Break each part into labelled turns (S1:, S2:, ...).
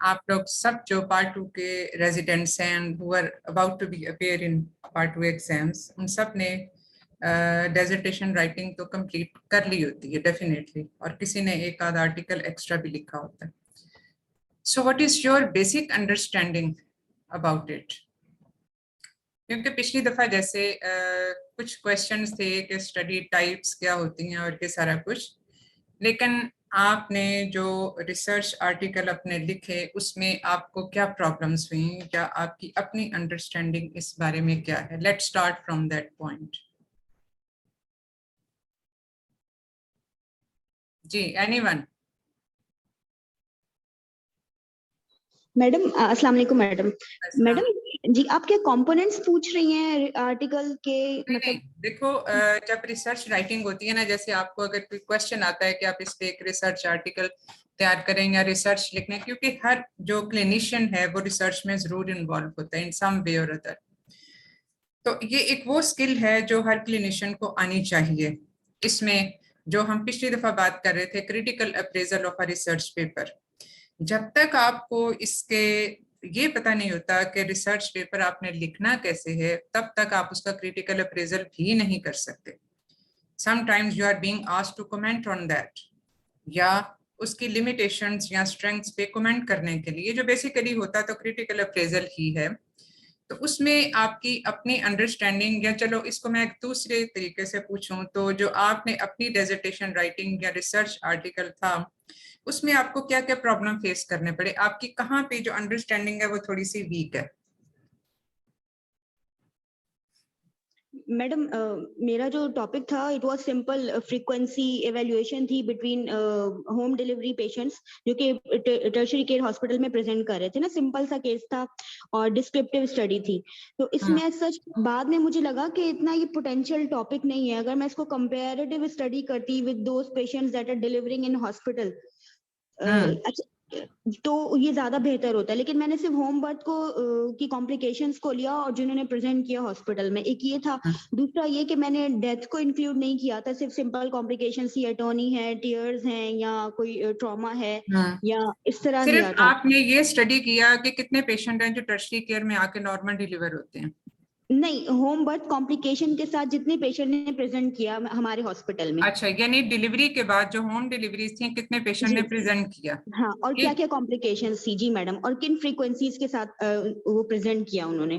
S1: आप लोग सब जो पार्ट टू के रेजिडेंट्स हैं who are about to be appear in part two exams, उन सब ने डेजर्टेशन राइटिंग तो कंप्लीट कर ली होती है डेफिनेटली, और किसी ने एक आध आर्टिकल एक्स्ट्रा भी लिखा होता है. So what is your basic understanding about it? क्योंकि पिछली दफा जैसे कुछ क्वेश्चंस थे कि स्टडी टाइप्स क्या होती हैं और ये सारा कुछ, लेकिन आपने जो रिसर्च आर्टिकल अपने लिखे उसमें आपको क्या प्रॉब्लम्स हुई, या आपकी अपनी अंडरस्टैंडिंग इस बारे में क्या है? Let's start from that point. जी, एनीवन?
S2: मैडम अस्सलाम वालेकुम मैडम. मैडम जी, आप क्या कंपोनेंट्स पूछ रही हैं आर्टिकल के?
S1: नहीं, देखो, जब रिसर्च राइटिंग होती है ना, जैसे आपको अगर कोई क्वेश्चन आता है कि आप इस पे एक रिसर्च आर्टिकल तैयार करें या रिसर्च लिखने, क्योंकि हर जो क्लिनिशियन है वो रिसर्च में जरूर इन्वॉल्व होता है इन सम वे और अदर. तो ये एक वो स्किल है जो हर क्लिनिशियन को आनी चाहिए. इसमें जो हम पिछली दफा बात कर रहे थे, critical appraisal of a research paper, जब तक आपको इसके ये पता नहीं होता कि रिसर्च पेपर आपने लिखना कैसे है, तब तक आप उसका क्रिटिकल अप्रेजल भी नहीं कर सकते. Sometimes you are being asked to comment on that, या उसकी लिमिटेशंस या स्ट्रेंथ्स पे कमेंट करने के लिए, जो बेसिकली होता तो क्रिटिकल अप्रेजल ही है. तो उसमें आपकी अपनी अंडरस्टैंडिंग, या चलो इसको मैं एक दूसरे तरीके से पूछूं, तो जो आपने अपनी डेजर्टेशन राइटिंग या रिसर्च आर्टिकल था उसमें आपको क्या क्या प्रॉब्लम फेस करने पड़े? आपकी कहाँ पे जो अंडरस्टैंडिंग है वो थोड़ी सी वीक है?
S2: मैडम मेरा जो टॉपिक था it was simple frequency evaluation थी बिटवीन होम डिलीवरी पेशेंट्स जो कि टर्शियरी केयर हॉस्पिटल में प्रेजेंट कर रहे थे ना. सिंपल सा केस था और डिस्क्रिप्टिव स्टडी थी. तो इसमें सच बाद में मुझे लगा कि इतना ये पोटेंशियल टॉपिक नहीं है. अगर मैं इसको कंपैरेटिव स्टडी करती with those patients that are delivering in hospital तो ये ज्यादा बेहतर होता है. लेकिन मैंने सिर्फ होम बर्थ को की कॉम्प्लिकेशंस को लिया और जिन्होंने प्रेजेंट किया हॉस्पिटल में, एक ये था. दूसरा ये कि मैंने डेथ को इंक्लूड नहीं किया था. सिर्फ सिंपल कॉम्प्लिकेशंस ही, एटोनी है, टीयर्स हैं, या कोई ट्रॉमा है, या इस तरह
S1: सिर्फ
S2: लिया था.
S1: आपने ये स्टडी किया कि कितने पेशेंट हैं जो टर्शियरी केयर में आके नॉर्मल डिलीवर होते हैं?
S2: नहीं, होम बर्थ कॉम्प्लिकेशन के साथ जितने पेशेंट ने प्रेजेंट किया हमारे हॉस्पिटल में.
S1: अच्छा, यानी डिलीवरी के बाद जो होम डिलीवरीज थी कितने पेशेंट ने
S2: जी
S1: प्रेजेंट किया?
S2: हाँ, और क्या क्या कॉम्प्लिकेशंस थी. जी मैडम, और किन फ्रीक्वेंसीज के साथ वो प्रेजेंट किया उन्होंने.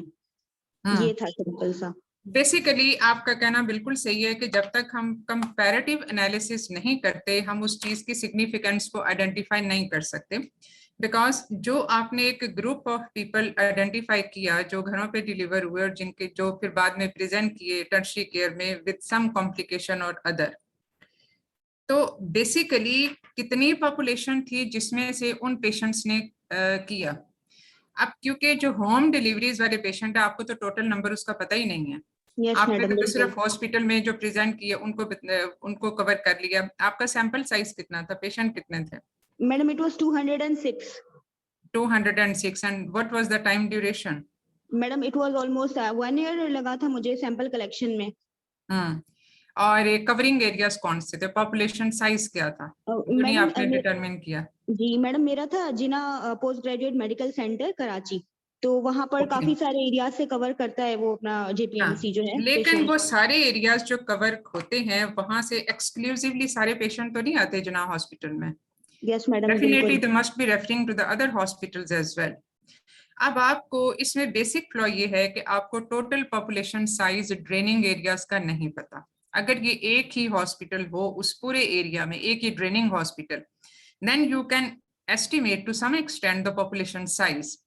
S2: ये था सिंपल सा.
S1: बेसिकली आपका कहना बिल्कुल सही है कि जब तक हम कंपैरेटिव एनालिसिस नहीं करते, हम उस चीज की सिग्निफिकेंस को आइडेंटिफाई नहीं कर सकते. बिकॉज जो आपने एक ग्रुप ऑफ पीपल आइडेंटिफाई किया जो घरों पे डिलीवर हुए और जिनके जो फिर बाद में प्रेजेंट किए टर्शियरी केयर में विद सम कॉम्प्लिकेशन और अदर, तो बेसिकली कितनी पॉपुलेशन थी जिसमें से उन पेशेंट्स ने किया? अब क्योंकि जो होम डिलीवरीज वाले पेशेंट है, आपको तो टोटल नंबर उसका पता ही नहीं है.
S2: यस
S1: आपने
S2: मैडम,
S1: तो
S2: बिल्कुल.
S1: सिर्फ हॉस्पिटल में जो प्रेजेंट किए उनको कवर कर लिया. आपका सैंपल साइज कितना था? पेशेंट कितने थे?
S2: Madam it was 206.
S1: 206. And what was the time duration?
S2: Madam it was almost 1 year लगा था मुझे सैंपल कलेक्शन में.
S1: हम्म. और ये कवरिंग एरियाज कौन से थे? पॉपुलेशन साइज क्या था जो नहीं
S2: मैडम
S1: आपने डिटरमिन किया?
S2: जी मैडम, मेरा था Jinnah post graduate medical centre Karachi. तो वहां पर
S1: ओके.
S2: काफी सारे एरियाज से कवर करता है वो अपना
S1: हाँ,
S2: जेपीएमसी जो है
S1: लेकिन
S2: पेशेंट.
S1: वो सारे एरियाज जो कवर होते हैं वहां से एक्सक्लूसिवली सारे पेशेंट तो नहीं आते जना हॉस्पिटल में.
S2: यस मैडम,
S1: डेफिनेटली
S2: बिल्कुल.
S1: They must be referring to the other hospitals as well. अब आपको इसमें बेसिक फ्लॉ ये है कि आपको total population size draining areas का नहीं पता. अगर ये एक ही हॉस्पिटल हो उस पूरे एरिया में, एक ही training hospital, then you can estimate to some extent the population size,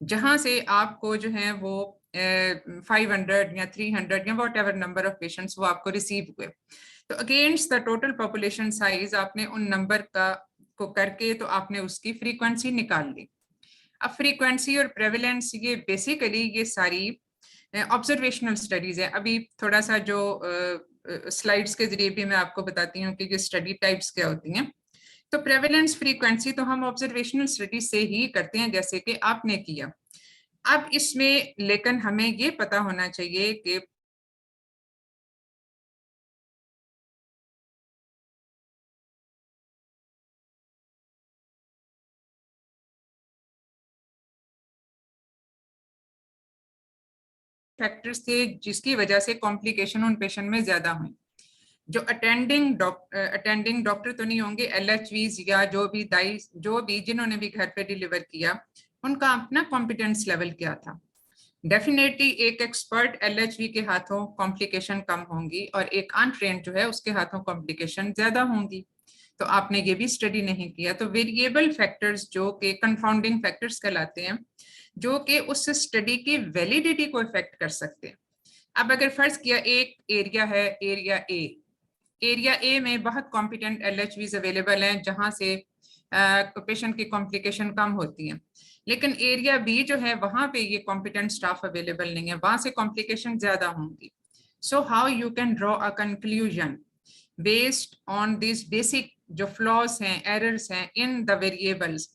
S1: जहां से आपको जो है वो 500 या 300 या what ever number of patients वो आपको रिसीव हुए. तो against the total population size आपने उन नंबर का को करके तो आपने उसकी फ्रीक्वेंसी निकाल ली. अब फ्रीक्वेंसी और प्रेवलेंस ये बेसिकली ये सारी ऑब्जर्वेशनल स्टडीज है. अभी थोड़ा सा जो स्लाइड्स के जरिए भी मैं आपको बताती हूँ कि ये स्टडी टाइप्स क्या होती हैं. तो प्रेवलेंस फ्रीक्वेंसी तो हम ऑब्जर्वेशनल स्टडी से ही करते हैं जैसे कि आपने किया. अब इसमें लेकिन हमें ये पता होना चाहिए कि फैक्टर्स थे जिसकी वजह से कॉम्प्लिकेशन उन पेशेंट में ज्यादा हुई। जो अटेंडिंग डॉक्टर तो नहीं होंगे, LHVs या जो भी जिन्होंने भी घर पे डिलीवर किया, उनका अपना कॉम्पिटेंस लेवल क्या था। डेफिनेटली एक एक्सपर्ट LHV के हाथों कॉम्प्लिकेशन कम होंगी और एक अनट्रेंड जो है उसके हाथों कॉम्प्लिकेशन ज्यादा होंगी। तो आपने ये भी स्टडी नहीं किया। तो वेरिएबल फैक्टर्स जो कि कंफाउंडिंग फैक्टर्स कहलाते हैं, जो कि उस स्टडी की वैलिडिटी को इफेक्ट कर सकते हैं। अब अगर फर्ज किया एक एरिया है, एरिया ए में बहुत कॉम्पिटेंट LHVs अवेलेबल हैं जहां से पेशेंट की कॉम्प्लिकेशन कम होती हैं, लेकिन एरिया बी जो है वहां पे ये कॉम्पिटेंट स्टाफ अवेलेबल नहीं है, वहां से कॉम्प्लिकेशन ज्यादा होंगी। So how you can draw a conclusion based on this basic जो फ्लॉज हैं, एरर्स हैं इन द वेरिएबल्स,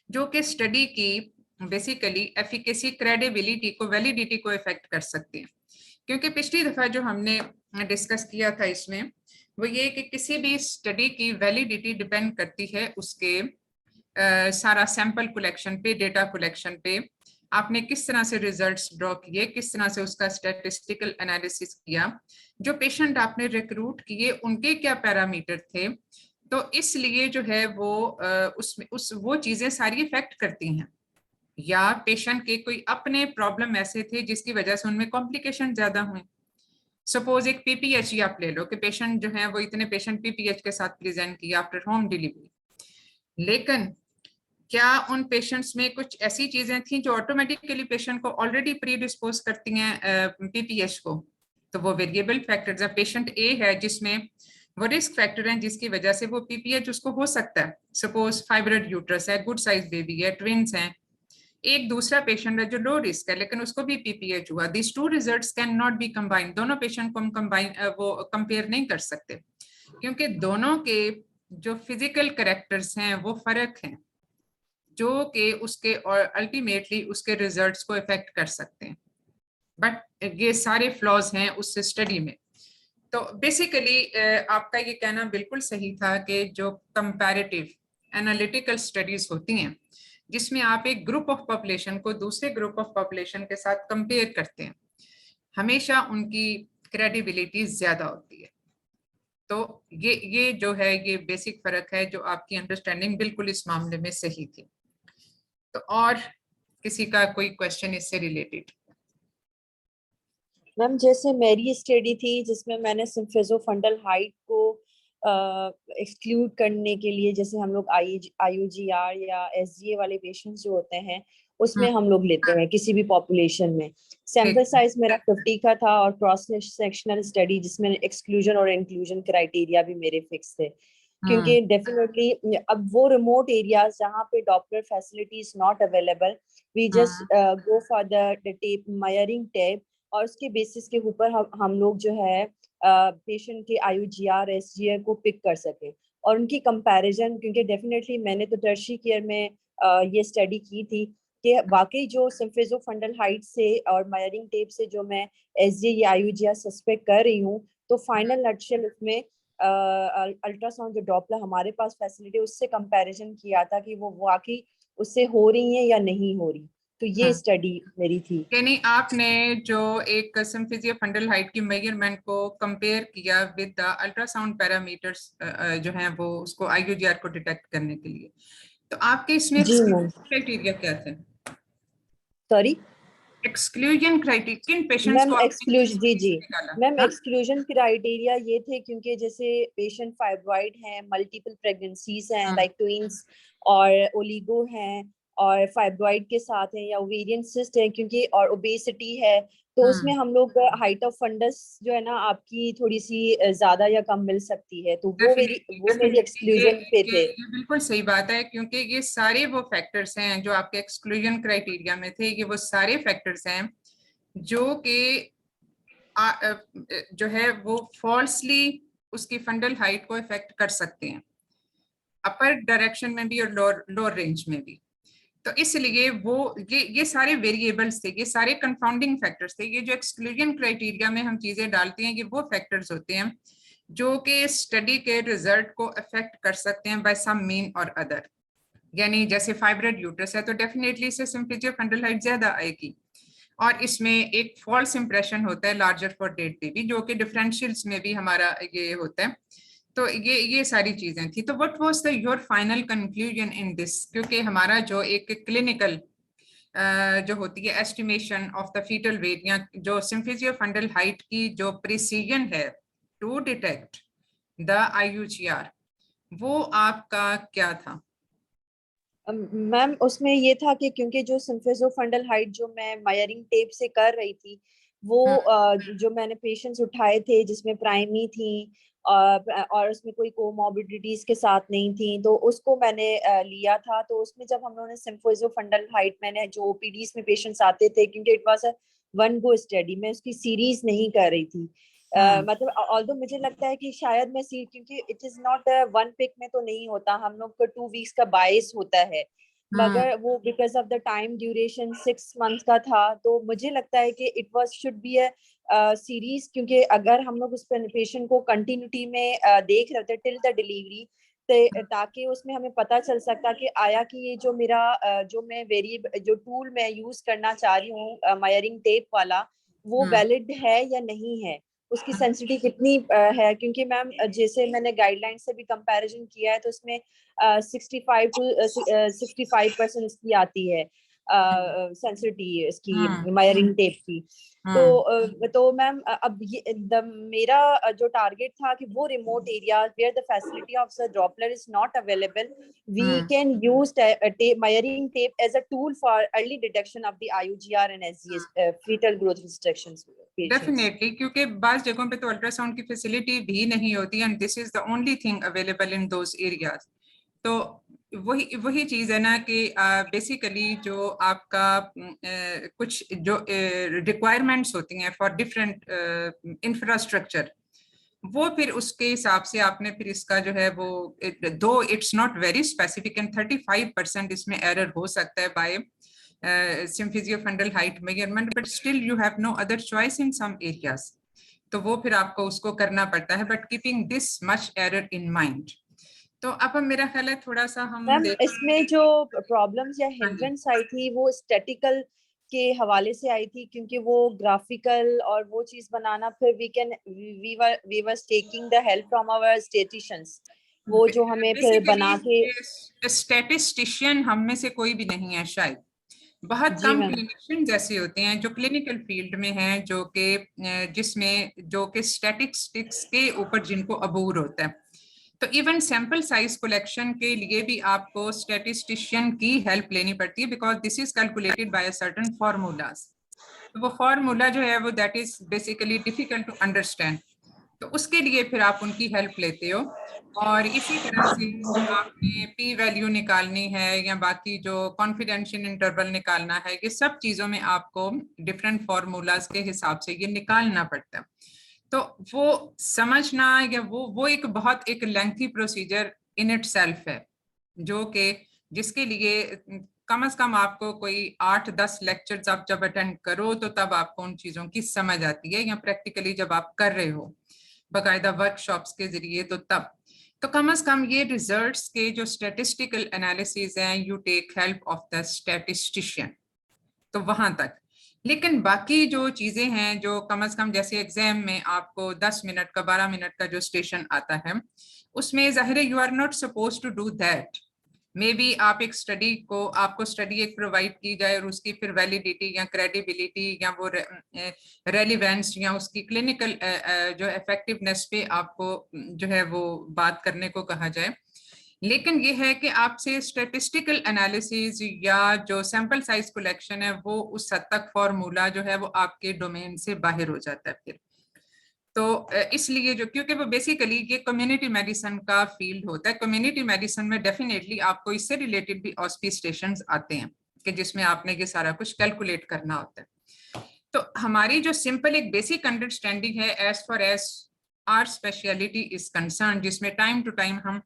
S1: जो कि स्टडी की बेसिकली एफिकेसी, क्रेडिबिलिटी को, वैलिडिटी को इफेक्ट कर सकते हैं। क्योंकि पिछली दफा जो हमने डिस्कस किया था इसमें वो ये कि किसी भी स्टडी की वैलिडिटी डिपेंड करती है उसके सारा सैंपल कलेक्शन पे, डेटा कलेक्शन पे, आपने किस तरह से रिजल्ट्स ड्रॉ किए, किस तरह से उसका स्टैटिस्टिकल एनालिसिस किया, जो पेशेंट आपने रिक्रूट किए उनके क्या पैरामीटर थे। तो इसलिए जो है वो उसमें वो चीजें सारी इफेक्ट करती हैं। या पेशेंट के कोई अपने प्रॉब्लम ऐसे थे जिसकी वजह से उनमें कॉम्प्लिकेशन ज्यादा हुए। सपोज एक PPH ही आप ले लो कि पेशेंट जो है वो इतने पेशेंट PPH के साथ प्रेजेंट किया आफ्टर होम डिलीवरी, लेकिन क्या उन पेशेंट्स में कुछ ऐसी चीजें थी जो ऑटोमेटिकली पेशेंट को ऑलरेडी प्री डिस्पोज करती हैं PPH को। तो वो वेरिएबल फैक्टर्स है। पेशेंट ए है जिसमें वो रिस्क फैक्टर हैं जिसकी वजह से वो PPH उसको हो सकता है। सपोज फाइब्रोइड यूट्रस है, गुड साइज बेबी है, ट्विंस हैं। एक दूसरा पेशेंट है जो लो रिस्क है लेकिन उसको भी PPH हुआ। This two results can not be combined. दोनों पेशेंट को हम वो कंपेयर नहीं कर सकते क्योंकि दोनों के जो फिजिकल कैरेक्टर्स हैं वो फर्क हैं, जो कि उसके और अल्टीमेटली उसके रिजल्ट्स को इफेक्ट कर सकते हैं। बट ये सारे फ्लॉज हैं उस स्टडी में। तो बेसिकली आपका ये कहना बिल्कुल सही था कि जो कंपैरेटिव एनालिटिकल स्टडीज होती हैं जिसमें आप एक ग्रुप ऑफ पॉपुलेशन को दूसरे ग्रुप ऑफ पॉपुलेशन के साथ कंपेयर करते हैं, हमेशा उनकी क्रेडिबिलिटी ज्यादा होती है। तो ये जो है ये बेसिक फर्क है जो आपकी अंडरस्टैंडिंग बिल्कुल इस मामले में सही थी। तो और किसी का कोई क्वेश्चन इससे रिलेटेड?
S3: मैम जैसे मेरी स्टडी थी जिसमें मैंने सिम्फिज़ोफंडल हाइट को एक्सक्लूड करने के लिए, जैसे हम लोग IUGR या SGA वाले पेशेंट्स जो होते हैं उसमें हम लोग लेते हैं किसी भी पॉपुलेशन में। सैंपल साइज मेरा 50 का था और क्रॉस सेक्शनल स्टडी जिसमें एक्सक्लूजन और इंक्लूजन क्राइटेरिया भी मेरे फिक्स थे। क्योंकि डेफिनेटली अब वो रिमोट एरियाज जहाँ पे Doppler facility is not available, we just go for the tape, measuring tape, और उसके बेसिस के ऊपर हम लोग जो है पेशेंट के IUGR SGA को पिक कर सके और उनकी कंपैरिजन। क्योंकि डेफिनेटली मैंने तो टर्शियरी केयर में ये स्टडी की थी कि वाकई जो सिम्फिज़ोफंडल हाइट से और मायरिंग टेप से जो मैं SGA या IUGR सस्पेक्ट कर रही हूँ, तो फाइनल नटशेल उसमें अल्ट्रासाउंड जो डॉपलर हमारे पास फैसिलिटी उससे कंपैरिजन किया था कि वो वाकई उससे हो रही है या नहीं हो रही। तो ये स्टडी मेरी थी।
S1: यानी आपने जो एक सिम्फिज़ोफंडल हाइट की मेजरमेंट को कंपेयर किया विद द अल्ट्रासाउंड पैरामीटर्स जो हैं वो उसको IUGR को डिटेक्ट करने के लिए। तो आपके इसमें क्राइटेरिया क्या थे?
S3: सॉरी,
S1: एक्सक्लूजन क्राइटेरिया किन पेशेंट्स
S3: मैम
S1: को
S3: एक्सक्लूजन, जी मैम
S1: हाँ?
S3: एक्सक्लूजन क्राइटेरिया ये थे क्योंकि जैसे पेशेंट फाइब्रॉइड हैं, मल्टीपल प्रेगनेंसीज हैं लाइक ट्विंस, और ओलिगो हैं और फाइब्रॉइड के साथ हैं, या ओवेरियन सिस्ट है क्योंकि, और ओबेसिटी है, तो उसमें हम लोग हाइट ऑफ फंडस जो है ना आपकी थोड़ी सी ज्यादा या कम मिल सकती है, तो वो मेरी एक्सक्लूजन पे थे।
S1: ये बिल्कुल सही बात है क्योंकि ये सारे वो फैक्टर्स हैं जो आपके एक्सक्लूजन क्राइटेरिया में थे। ये वो सारे फैक्टर्स हैं जो कि जो है वो फॉल्सली उसकी फंडल हाइट को इफेक्ट कर सकते हैं, अपर डायरेक्शन में भी और लोअर रेंज में भी। तो इसलिए वो ये सारे वेरिएबल्स थे, ये सारे कंफाउंडिंग फैक्टर्स थे। ये जो एक्सक्लूजन क्राइटेरिया में हम चीजें डालते हैं ये वो फैक्टर्स होते हैं जो कि स्टडी के रिजल्ट को अफेक्ट कर सकते हैं बाय सम मीन और अदर। यानी जैसे फाइब्रोइड यूट्रस है तो डेफिनेटली इससे सिम्फिज़ोफंडल हाइट ज्यादा आएगी, और इसमें एक फॉल्स इंप्रेशन होता है लार्जर फॉर डेड बेबी, जो कि डिफरेंशियल्स में भी हमारा ये होता है। तो ये सारी चीजें थी। तो what was the your final conclusion in this, क्योंकि हमारा जो एक क्लिनिकल जो होती है estimation of the fetal weight या जो सिम्फिजियो फंडल हाइट की जो प्रिसीजन है टू डिटेक्ट द आईयूजीआर, वो आपका क्या था?
S3: मैम उसमें ये था कि क्योंकि जो सिम्फिजो फंडल हाइट जो मैं मायरिंग टेप से कर रही थी, वो जो मैंने पेशेंट्स उठाए थे जिसमें प्राइमी थी और उसमें कोई कोमॉर्बिडिटीज के साथ नहीं थी, तो उसको मैंने लिया था। तो उसमें जब हम लोगों ने सिम्फिजो फंडल हाइट, मैंने जो ओपीडीज में पेशेंट्स आते थे, क्योंकि it was a one go study, मैं उसकी सीरीज नहीं कर रही थी। मतलब ऑल्दो मुझे लगता है कि शायद मैं क्योंकि it is not one pick में तो नहीं होता, हम लोग को 2 वीक्स का बायस होता है, मगर वो because of the time duration 6 months का था, तो मुझे लगता है कि it was should be a series, क्योंकि अगर हम लोग उस पेशेंट को कंटिन्यूटी में देख रहे थे टिल द डिलीवरी, ताकि उसमें हमें पता चल सकता कि आया कि ये जो मेरा जो मैं वेरिएबल जो टूल मैं यूज करना चाह रही हूँ मायरिंग टेप वाला, वो वैलिड है या नहीं है, उसकी सेंसिटिविटी कितनी है। क्योंकि मैम जैसे मैंने गाइडलाइन से भी कंपैरिजन किया है, तो उसमें 65% इसकी आती है सेंसिटिविटी इसकी मायरिंग टेप की। तो मैम अब ये मेरा जो टारगेट था कि वो remote area where the facility of the Doppler is not available, we can use measuring tape as a tool for early detection of the IUGR and SGS fetal growth restrictions.
S1: Definitely, क्योंकि बाज जगहों पे तो ultrasound की facility भी नहीं होती and this is the only thing available in those areas. तो वही चीज है ना कि बेसिकली जो आपका कुछ जो रिक्वायरमेंट्स होती हैं फॉर डिफरेंट इंफ्रास्ट्रक्चर, वो फिर उसके हिसाब से आपने फिर इसका जो है वो दो it's not very specific and 35% इसमें एरर हो सकता है by symphysio fundal height measurement, but still you have no other choice in some areas, तो वो फिर आपको उसको करना पड़ता है, but keeping this much error in mind. तो अब मेरा ख्याल है थोड़ा सा हम
S3: मैम इसमें जो प्रॉब्लम्स या हिंड्रेंस आई थी वो स्टैटिकल के हवाले से आई थी, क्योंकि वो ग्राफिकल और वो चीज बनाना, फिर we were taking the help from our statisticians, वो जो हमें फिर बना के।
S1: स्टैटिस्टिशियन हम में से कोई भी नहीं है शायद, बहुत
S3: जी
S1: कम
S3: मैम।
S1: क्लिनिशियन जैसे होते हैं जो क्लिनिकल फील्ड में हैं, जो कि जिसमें जो कि स्टैटिस्टिक्स के ऊपर जिनको अबूर होता है। तो इवन सैंपल साइज कलेक्शन के लिए भी आपको स्टैटिस्टिशियन की हेल्प लेनी पड़ती है, because this is calculated by a certain formulas. तो वो फार्मूला जो है वो that is basically difficult to understand, तो उसके लिए फिर आप उनकी हेल्प लेते हो। और इसी तरह से आपने पी वैल्यू निकालनी है या बाकी जो कॉन्फिडेंशियल इंटरवल निकालना है, ये सब चीजों में आपको डिफरेंट फार्मूलाज के हिसाब से ये निकालना पड़ता है। तो वो समझना या वो एक बहुत एक lengthy procedure in it self है, जो कि जिसके लिए कम से कम आपको कोई 8-10 लेक्चर्स आप जब अटेंड करो तो तब आपको उन चीजों की समझ आती है, या प्रैक्टिकली जब आप कर रहे हो बाकायदा वर्कशॉप्स के जरिए, तो कम से कम ये रिजल्ट्स के जो स्टैटिस्टिकल एनालिसिस हैं, you take help of the statistician, तो वहां तक। लेकिन बाकी जो चीजें हैं जो कम से कम जैसे एग्जाम में आपको 10 मिनट का 12 मिनट का जो स्टेशन आता है, उसमें जाहिर है you are not suppose to do that. Maybe आप एक स्टडी को आपको स्टडी एक प्रोवाइड की जाए और उसकी फिर वैलिडिटी या क्रेडिबिलिटी या वो रेलिवेंस या उसकी क्लिनिकल जो इफेक्टिवनेस पे आपको जो है वो बात करने को कहा जाए। लेकिन ये है कि आपसे स्टेटिस्टिकल एनालिसिस या जो सैंपल साइज कलेक्शन है वो उस हद तक फॉर्मूला जो है वो आपके डोमेन से बाहर हो जाता है फिर। तो इसलिए जो क्योंकि वो बेसिकली ये कम्युनिटी मेडिसिन का फील्ड होता है, कम्युनिटी मेडिसिन में डेफिनेटली आपको इससे रिलेटेड भी ऑस्पी स्टेशंस आते हैं कि जिसमें आपने ये सारा कुछ कैलकुलेट करना होता है। तो हमारी जो सिंपल एक बेसिक अंडरस्टैंडिंग है as far as our speciality is concern, जिसमें टाइम टू टाइम हम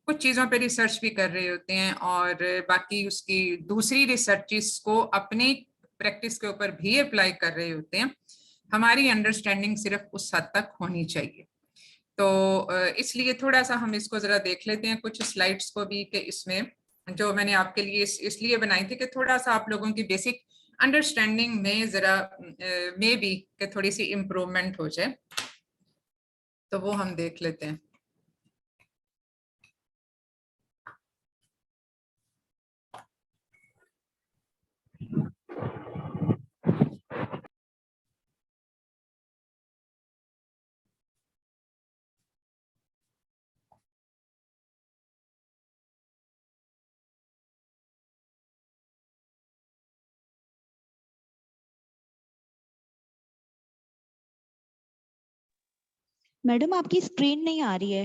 S1: कुछ चीजों पे रिसर्च भी कर रहे होते हैं और बाकी उसकी दूसरी रिसर्चेस को अपनी प्रैक्टिस के ऊपर भी अप्लाई कर रहे होते हैं, हमारी अंडरस्टैंडिंग सिर्फ उस हद तक होनी चाहिए। तो इसलिए थोड़ा सा हम इसको जरा देख लेते हैं कुछ स्लाइड्स को भी, कि इसमें जो मैंने आपके लिए इसलिए बनाई थी कि थोड़ा सा आप लोगों की बेसिक अंडरस्टैंडिंग में जरा मे बी कि थोड़ी सी इम्प्रूवमेंट हो जाए, तो वो हम देख लेते हैं।
S2: मैडम आपकी स्क्रीन नहीं आ रही है।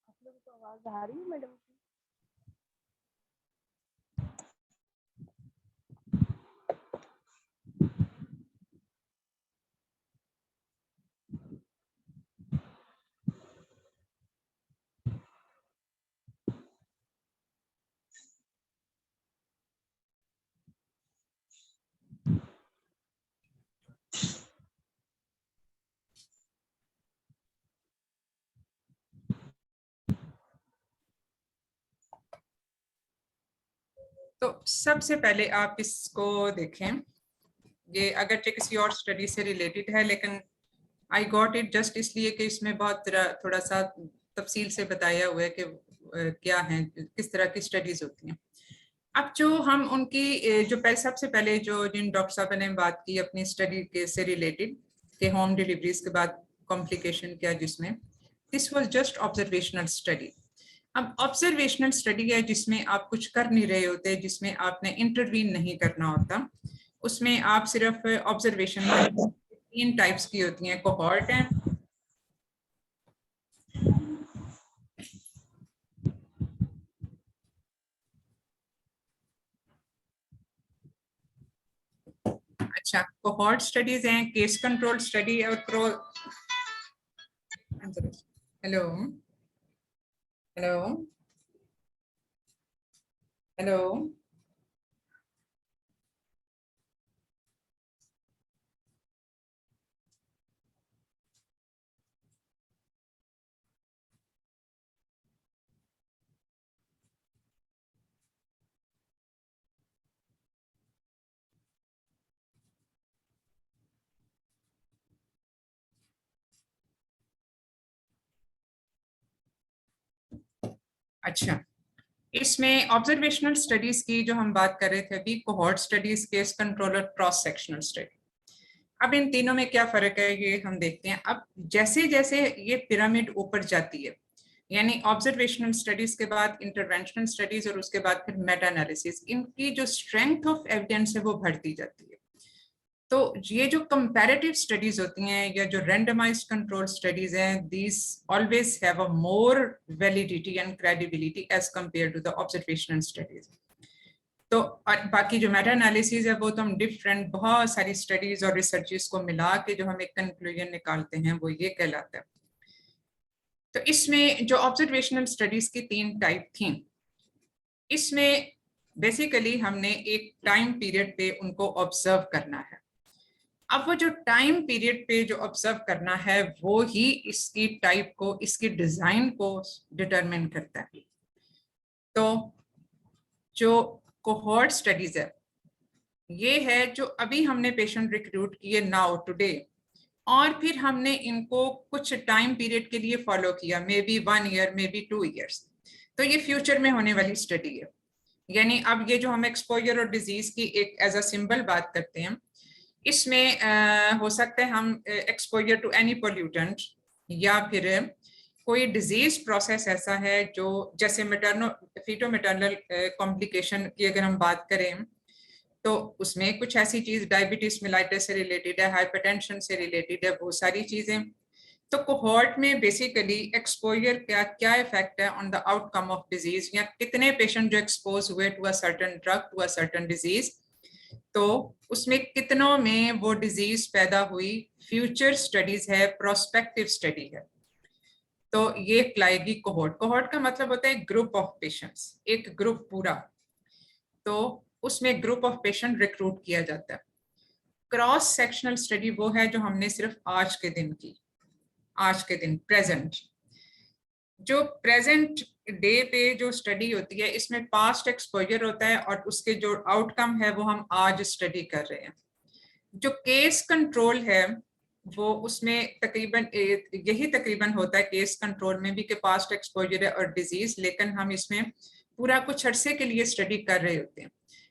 S3: आप लोगों को आवाज आ रही है मैडम?
S1: तो सबसे पहले आप इसको देखें, ये अगरचे किसी और स्टडी से रिलेटेड है, लेकिन आई गॉट इट जस्ट इसलिए कि इसमें बहुत थोड़ा सा तफसील से बताया हुआ है कि क्या है, किस तरह की स्टडीज होती हैं। अब जो हम उनकी जो सबसे पहले जो जिन डॉक्टर साहब ने बात की अपनी स्टडी के से रिलेटेड कि होम डिलीवरीज के बाद कॉम्प्लिकेशन क्या, जिसमें this was just observational study. अब ऑब्जर्वेशनल स्टडी है जिसमें आप कुछ कर नहीं रहे होते, जिसमें आपने इंटरवीन नहीं करना होता, उसमें आप सिर्फ ऑब्जर्वेशन करें। 3 टाइप्स की होती हैं, कोहॉर्ट है, अच्छा कोहॉर्ट स्टडीज हैं, केस कंट्रोल स्टडी और प्रो। हेलो हेलो हेलो अच्छा, इसमें ऑब्जर्वेशनल स्टडीज की जो हम बात कर रहे थे अभी, कोहॉर्ट स्टडीज, केस कंट्रोल और क्रॉस सेक्शनल स्टडी। अब इन तीनों में क्या फर्क है ये हम देखते हैं। अब जैसे जैसे ये पिरामिड ऊपर जाती है, यानी ऑब्जर्वेशनल स्टडीज के बाद इंटरवेंशनल स्टडीज और उसके बाद फिर मेटा एनालिसिस, इनकी जो स्ट्रेंथ ऑफ एविडेंस है वो बढ़ती जाती है। तो ये जो कंपैरेटिव स्टडीज होती हैं या जो रैंडमाइज्ड कंट्रोल स्टडीज हैं, these always have a more validity and credibility as compare to the observational studies. तो बाकी जो मेटा एनालिसिस है वो तो हम डिफरेंट बहुत सारी स्टडीज और रिसर्चेस को मिला के जो हम एक कंक्लूजन निकालते हैं वो ये कहलाता है। तो इसमें जो ऑब्जर्वेशनल स्टडीज की 3 टाइप थी, इसमें बेसिकली हमने एक टाइम पीरियड पे उनको ऑब्जर्व करना है। अब वो जो टाइम पीरियड पे जो ऑब्जर्व करना है वो ही इसकी टाइप को, इसकी डिजाइन को डिटरमिन करता है। तो जो कोहॉर्ट स्टडीज है ये है जो अभी हमने पेशेंट रिक्रूट किए नाउ टुडे, और फिर हमने इनको कुछ टाइम पीरियड के लिए फॉलो किया, may be 1 year, may be 2 years. तो ये फ्यूचर में होने वाली स्टडी है। यानी अब ये जो हम एक्सपोजर और डिजीज की एक एज अ सिंबल बात करते हैं, इसमें हो सकता है हम एक्सपोजर टू एनी पोल्यूटेंट, या फिर कोई डिजीज प्रोसेस ऐसा है जो जैसे मेटर्नो फीटो मेटर्नल कॉम्प्लिकेशन की अगर हम बात करें तो उसमें कुछ ऐसी चीज डायबिटीज मेलाइटिस से रिलेटेड है, हाइपरटेंशन से रिलेटेड है, बहुत सारी चीजें। तो कोहॉर्ट में बेसिकली एक्सपोजर का क्या इफेक्ट है on the outcome of disease, या कितने पेशेंट जो एक्सपोज हुए to a certain drug, to a certain disease, तो उसमें कितनों में वो डिजीज पैदा हुई, फ्यूचर स्टडीज है, प्रोस्पेक्टिव स्टडी है। तो ये लाएगी कोहोर्ट। कोहोर्ट का मतलब होता है ग्रुप ऑफ पेशेंट्स, एक ग्रुप पूरा, तो उसमें ग्रुप ऑफ पेशेंट रिक्रूट किया जाता है। क्रॉस सेक्शनल स्टडी वो है जो हमने सिर्फ आज के दिन की, आज के दिन प्रेजेंट, जो प्रेजेंट डे पे जो स्टडी होती है इसमें पास्ट एक्सपोजर होता है और उसके जो आउटकम है वो हम आज स्टडी कर रहे हैं। जो केस कंट्रोल है वो उसमें तकरीबन यही तकरीबन होता है केस कंट्रोल में भी कि पास्ट एक्सपोजर है और डिजीज, लेकिन हम इसमें पूरा कुछ अरसे के लिए स्टडी कर रहे होते हैं।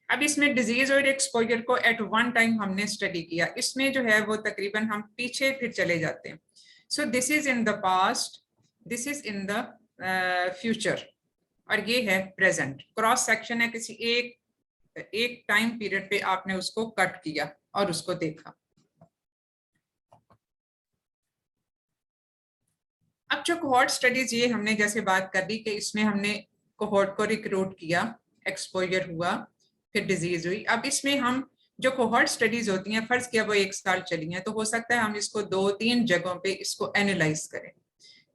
S1: अब इसमें डिजीज और एक्सपोजर को एट वन टाइम हमने स्टडी किया, इसमें जो है वो तकरीबन हम पीछे फिर चले जाते हैं। So this is in the past, this is in the future, और ये है प्रेजेंट। क्रॉस सेक्शन है किसी एक टाइम पीरियड पे आपने उसको कट किया और उसको देखा। अब जो कोहोर्ट स्टडीज, ये हमने जैसे बात कर ली कि इसमें हमने कोहोर्ट को रिक्रूट किया, एक्सपोजर हुआ, फिर डिजीज हुई। अब इसमें हम जो कोहोर्ट स्टडीज होती हैं, फर्ज किया वो 1 साल चली हैं, तो हो सकता है हम इसको 2-3 जगहों पे इसको एनालाइज करें।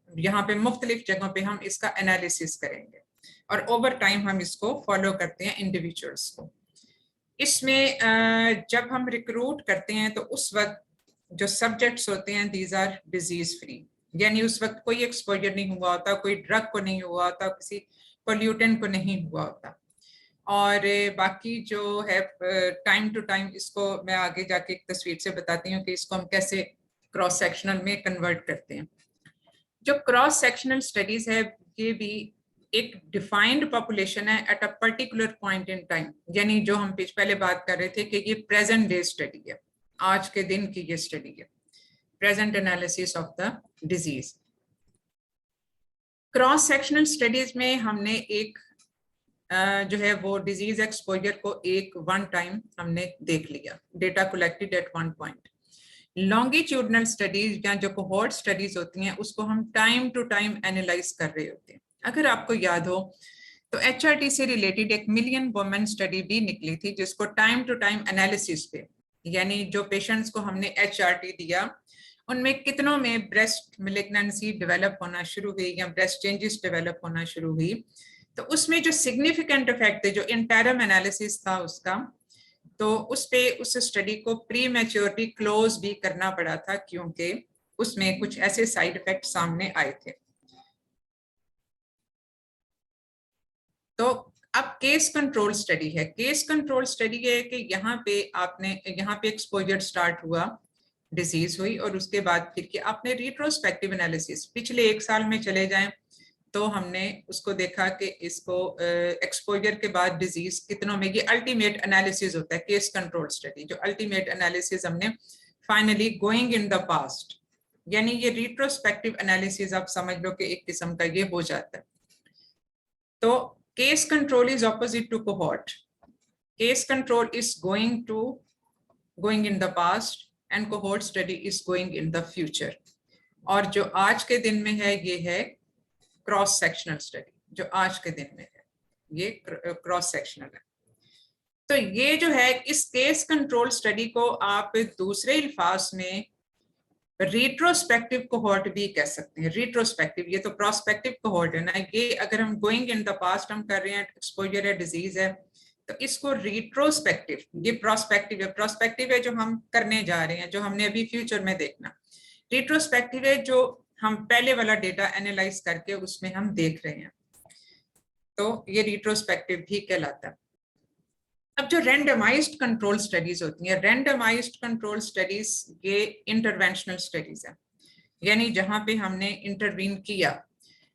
S1: यहाँ पे मुख्तलिफ जगहों पे हम इसका एनालिसिस करेंगे और ओवर टाइम हम इसको फॉलो करते हैं इंडिविजुअल्स को। इसमें जब हम रिक्रूट करते हैं तो उस वक्त जो सब्जेक्ट्स होते हैं दीज आर डिजीज फ्री, यानी उस वक्त कोई एक्सपोजर नहीं हुआ होता, कोई ड्रग को नहीं हुआ होता, किसी पोल्यूटेंट को नहीं हुआ होता। और बाकी जो है टाइम टू टाइम, इसको मैं आगे जाके एक तस्वीर से बताती हूँ कि इसको हम कैसे क्रॉस सेक्शनल में कन्वर्ट करते हैं। जो क्रॉस सेक्शनल स्टडीज है ये भी एक डिफाइंड पॉपुलेशन है at a particular point in time, यानी जो हम पहले बात कर रहे थे कि ये प्रेजेंट डे स्टडी है, आज के दिन की ये स्टडी है, present analysis of the disease. Cross sectional studies में हमने एक जो है वो डिजीज एक्सपोजर को वन टाइम हमने देख लिया, data collected at one point. Longitudinal studies या जो कोहोर्ट स्टडीज होती हैं उसको हम टाइम टू टाइम एनालाइज कर रहे होते हैं। अगर आपको याद हो तो HRT से रिलेटेड एक मिलियन वुमेन स्टडी भी निकली थी जिसको टाइम टू टाइम एनालिसिस पे, यानी जो पेशेंट्स को हमने HRT दिया उनमें कितनों में ब्रेस्ट मैलिग्नेंसी डेवलप होना शुरू हुई या ब्रेस्ट चेंजेस डेवलप होना शुरू हुई, तो उसमें जो सिग्निफिकेंट इफेक्ट थे, जो इंटरम एनालिसिस था उसका, तो उस पे उस स्टडी को प्री मैच्योरिटी क्लोज भी करना पड़ा था क्योंकि उसमें कुछ ऐसे साइड इफेक्ट सामने आए थे। तो अब केस कंट्रोल स्टडी है। केस कंट्रोल स्टडी है कि यहाँ पे एक्सपोजर स्टार्ट हुआ, डिजीज हुई, और उसके बाद फिर कि आपने रिट्रोस्पेक्टिव एनालिसिस पिछले 1 साल में चले जाएं तो हमने उसको देखा कि इसको एक्सपोजर के बाद डिजीज कितनों में, ये अल्टीमेट एनालिसिस होता है केस कंट्रोल स्टडी। जो अल्टीमेट एनालिसिस हमने finally going in the past, यानी ये रिट्रोस्पेक्टिव एनालिसिस आप समझ लो कि एक किस्म का ये हो जाता है। तो case control is opposite to cohort. Case control is going in the past and cohort study is going in the future. और जो आज के दिन में है ये है क्रॉस सेक्शनल स्टडी, जो आज के दिन में है ये क्रॉस सेक्शनल है। तो ये जो है इस केस कंट्रोल स्टडी को आप दूसरे अल्फाज में रिट्रोस्पेक्टिव कोहोर्ट भी कह सकते हैं। रिट्रोस्पेक्टिव, ये तो प्रोस्पेक्टिव कोहोर्ट है ना, ये अगर हम गोइंग इन द पास्ट हम कर रहे हैं, एक्सपोजर है, डिजीज है, तो इसको रिट्रोस्पेक्टिव, ये प्रोस्पेक्टिव है। प्रोस्पेक्टिव है जो हम करने जा रहे हैं, जो हमने अभी फ्यूचर में देखना। रिट्रोस्पेक्टिव है जो हम पहले वाला डेटा एनालाइज करके उसमें हम देख रहे हैं, तो ये रिट्रोस्पेक्टिव भी कहलाता है। अब जो रैंडमाइज्ड कंट्रोल स्टडीज होती हैं, रैंडमाइज्ड कंट्रोल स्टडीज ये इंटरवेंशनल स्टडीज है, यानी जहां पे हमने इंटरवीन किया,